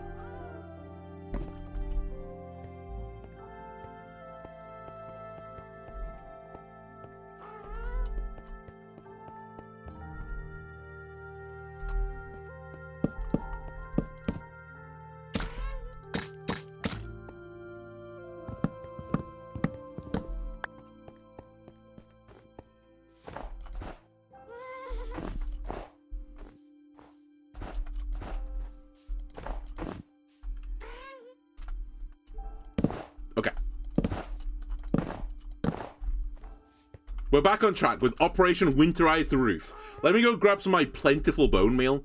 We're back on track with Operation Winterize the Roof. Let me go grab some of my plentiful bone meal.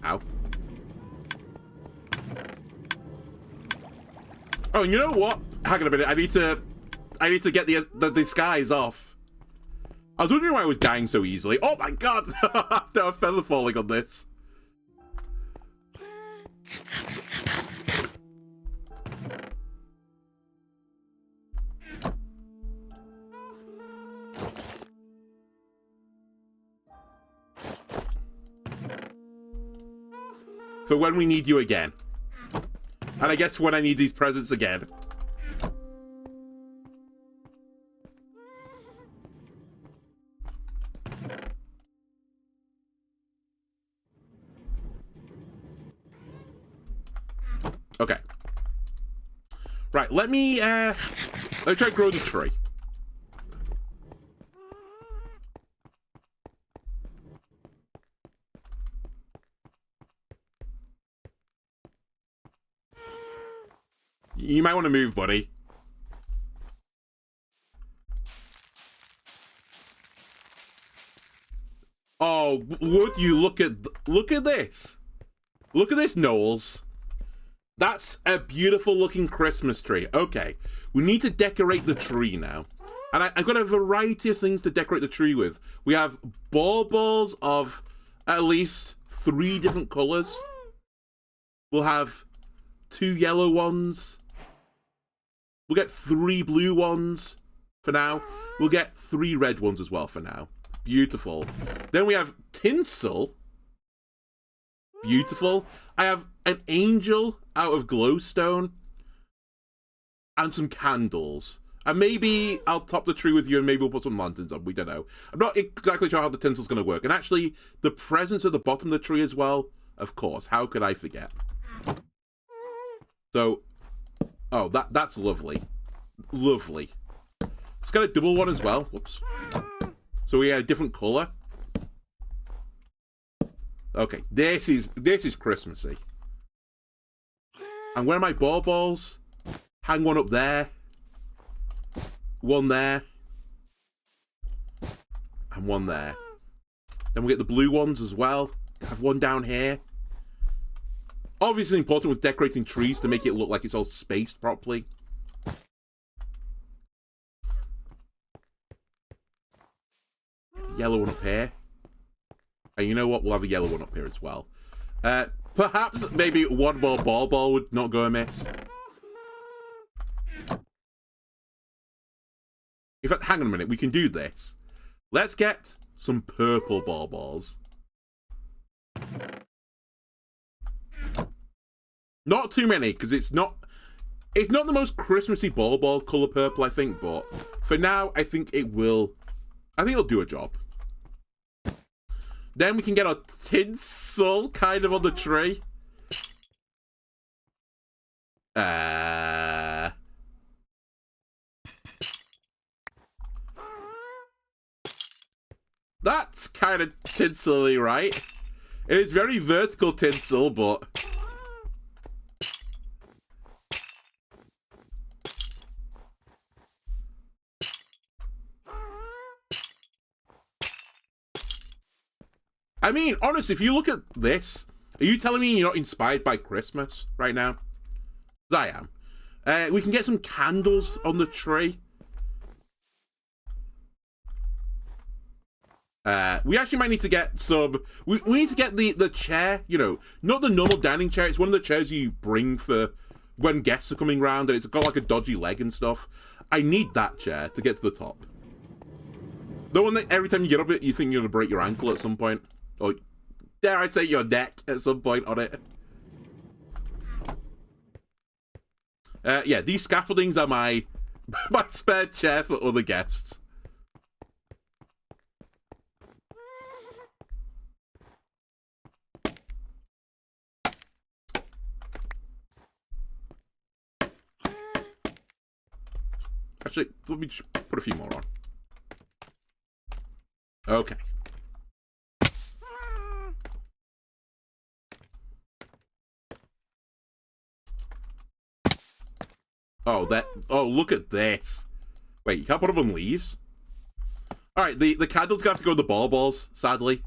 Ow. Oh, and you know what? Hang on a minute. I need to get the disguise off. I was wondering why I was dying so easily. Oh my god! There a feather falling on this. For when we need you again. And I guess when I need these presents again. Okay. Right, let me try to grow the tree. You might want to move, buddy. Oh, would you look at this? Look at this, Knowles. That's a beautiful looking Christmas tree. Okay, we need to decorate the tree now. And I've got a variety of things to decorate the tree with. We have baubles of at least 3 different colors. We'll have 2 yellow ones. We'll get 3 blue ones for now. We'll get 3 red ones as well for now. Beautiful. Then we have tinsel. Beautiful. I have an angel out of glowstone. And some candles. And maybe I'll top the tree with you and maybe we'll put some lanterns on. We don't know. I'm not exactly sure how the tinsel's going to work. And actually, the presents at the bottom of the tree as well. Of course. How could I forget? So, oh, that's lovely. Lovely. It's got a double one as well. Whoops. So we have a different colour. Okay, this is Christmassy. And where are my balls? Hang one up there. One there. And one there. Then we get the blue ones as well. Have one down here. Obviously important with decorating trees to make it look like it's all spaced properly. Yellow one up here. And you know what? We'll have a yellow one up here as well. Perhaps maybe one more ball would not go amiss. In fact, hang on a minute. We can do this. Let's get some purple balls. Not too many, because it's not the most Christmassy ball color purple, I think, but for now, I think it'll do a job. Then we can get our tinsel kind of on the tree. That's kind of tinsel-y, right? It is very vertical tinsel, but... I mean, honestly, if you look at this, are you telling me you're not inspired by Christmas right now? 'Cause I am. We can get some candles on the tree. We actually might need to get some... We need to get the chair, you know, not the normal dining chair. It's one of the chairs you bring for when guests are coming around, and it's got like a dodgy leg and stuff. I need that chair to get to the top. The one that every time you get up it, you think you're going to break your ankle at some point. Or, dare I say, your neck at some point on it. Yeah, these scaffoldings are my spare chair for other guests. Actually, let me just put a few more on. Okay. Oh, look at this. Wait, you can't put them on leaves? Alright, the candles gonna have to go with the balls, sadly.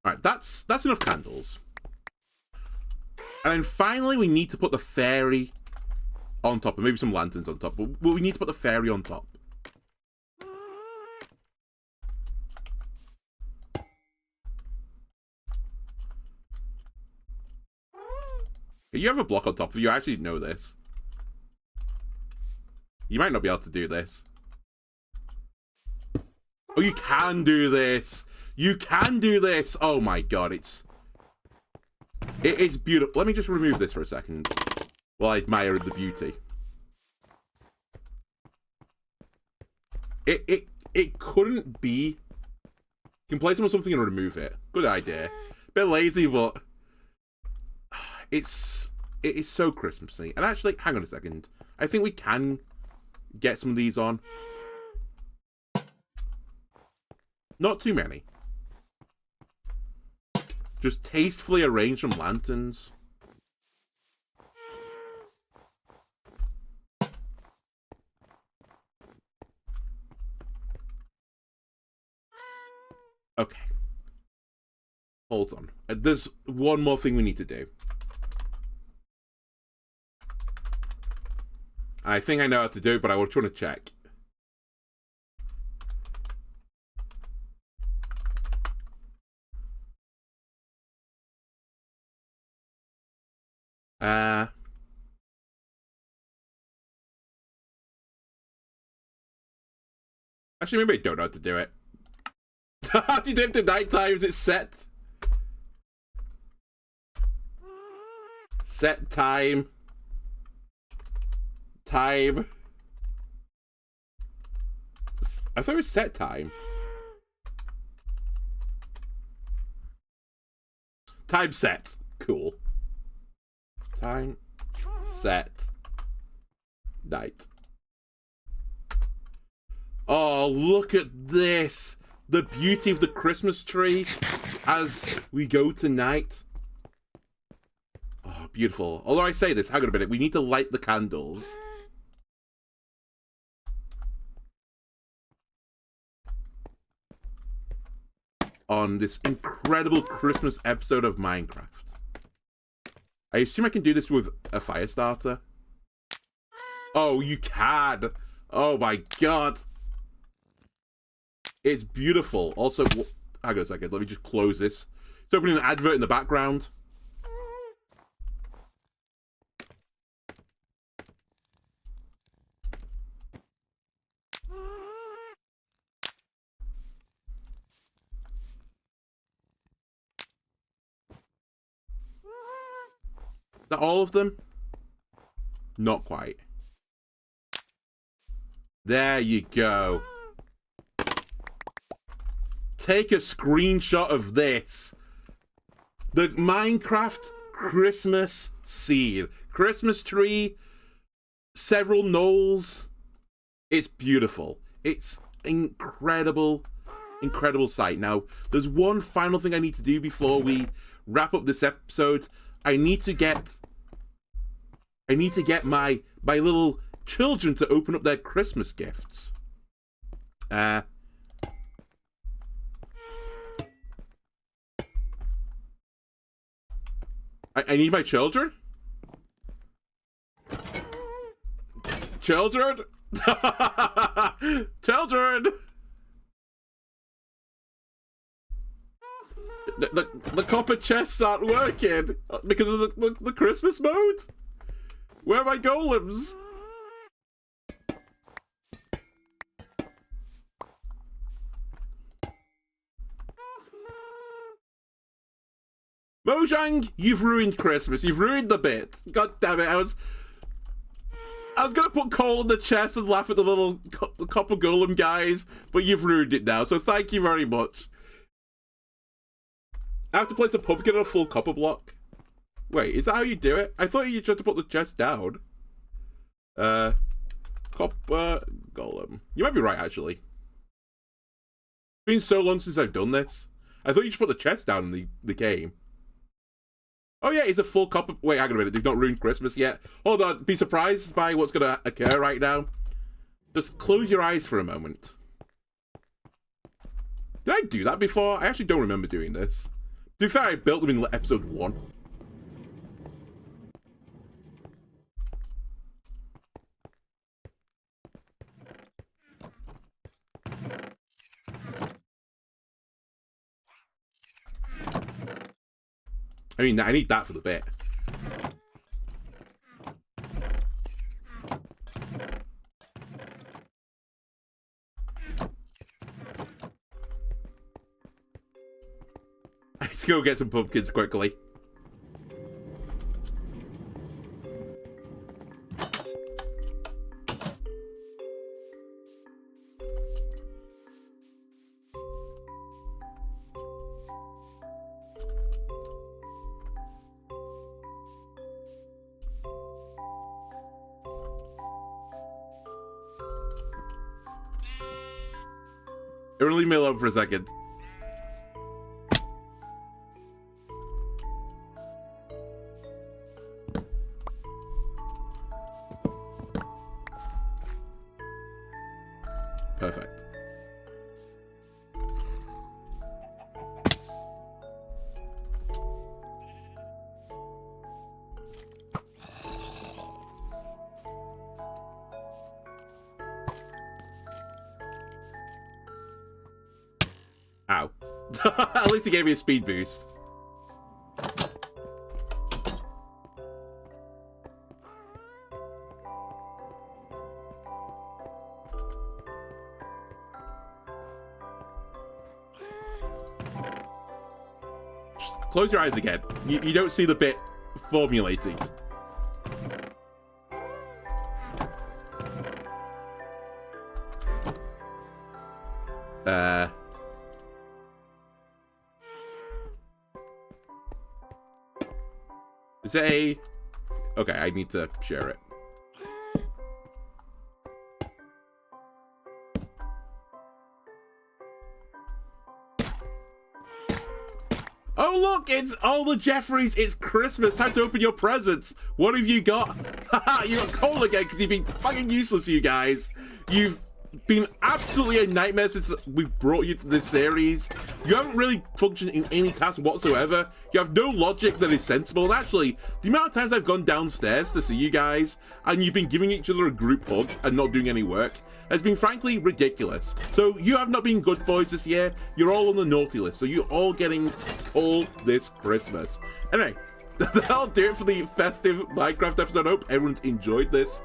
Alright, that's enough candles. And then finally we need to put the fairy on top, and maybe some lanterns on top, but we need to put the fairy on top. You have a block on top of you. I actually know this. You might not be able to do this. Oh, you can do this. You can do this. Oh my god, it's beautiful. Let me just remove this for a second while I admire the beauty. It couldn't be. You can place them on something and remove it. Good idea. Bit lazy, but it is so Christmassy. And actually, hang on a second. I think we can get some of these on. Not too many. Just tastefully arrange some lanterns. Okay. Hold on. There's one more thing we need to do. I think I know how to do it, but I was trying to check. Actually, maybe I don't know how to do it. How do you do it to night times? It's set. Set time. Time. I thought it was set time. Time set. Cool. Time set. Night. Oh, look at this. The beauty of the Christmas tree as we go tonight. Oh, beautiful. Although I say this, hang on a minute. We need to light the candles. On this incredible Christmas episode of Minecraft. I assume I can do this with a fire starter. Oh, you can. Oh my god. It's beautiful. Also, hang on a second. Let me just close this. It's opening an advert in the background. Is that all of them? Not quite. There you go. Take a screenshot of this. The Minecraft Christmas scene. Christmas tree. Several knolls. It's beautiful. It's incredible. Incredible sight. Now, there's one final thing I need to do before we wrap up this episode. I need to get my little children to open up their Christmas gifts. I need my children? Children? Children! The copper chests aren't working because of the Christmas mode? Where are my golems? Mojang, you've ruined Christmas. You've ruined the bit. God damn it. I was gonna put coal in the chest and laugh at the little copper golem guys, but you've ruined it now, so thank you very much. I have to place a pumpkin on a full copper block. Wait, is that how you do it? I thought you just had to put the chest down. Copper golem. You might be right, actually. It's been so long since I've done this. I thought you just put the chest down in the game. Oh yeah, it's a full copper... Wait, hang on a minute. They've not ruined Christmas yet. Hold on. Be surprised by what's going to occur right now. Just close your eyes for a moment. Did I do that before? I actually don't remember doing this. To be fair, I built them in episode 1. I mean, I need that for the bit. Let's go get some pumpkins quickly. Everyone leave me alone for a second. Perfect. Ow. At least he gave me a speed boost. Close your eyes again. You don't see the bit formulating. Is it a... Okay, I need to share it. Oh look, it's all the Jeffreys. It's Christmas. Time to open your presents. What have you got? Haha, you got coal again because you've been fucking useless, you guys. You've been absolutely a nightmare since we brought you to this series. You haven't really functioned in any task whatsoever. You have no logic that is sensible. And actually, the amount of times I've gone downstairs to see you guys and you've been giving each other a group hug and not doing any work has been frankly ridiculous. So you have not been good boys this year. You're all on the naughty list. So you're all getting pulled this Christmas. Anyway, that'll do it for the festive Minecraft episode. I hope everyone's enjoyed this.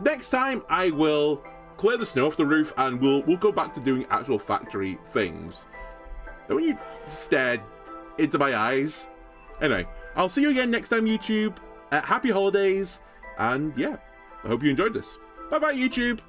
Next time I will clear the snow off the roof and we'll go back to doing actual factory things. Then when you stared into my eyes. Anyway, I'll see you again next time, YouTube. Happy holidays, and yeah, I hope you enjoyed this. Bye bye, YouTube.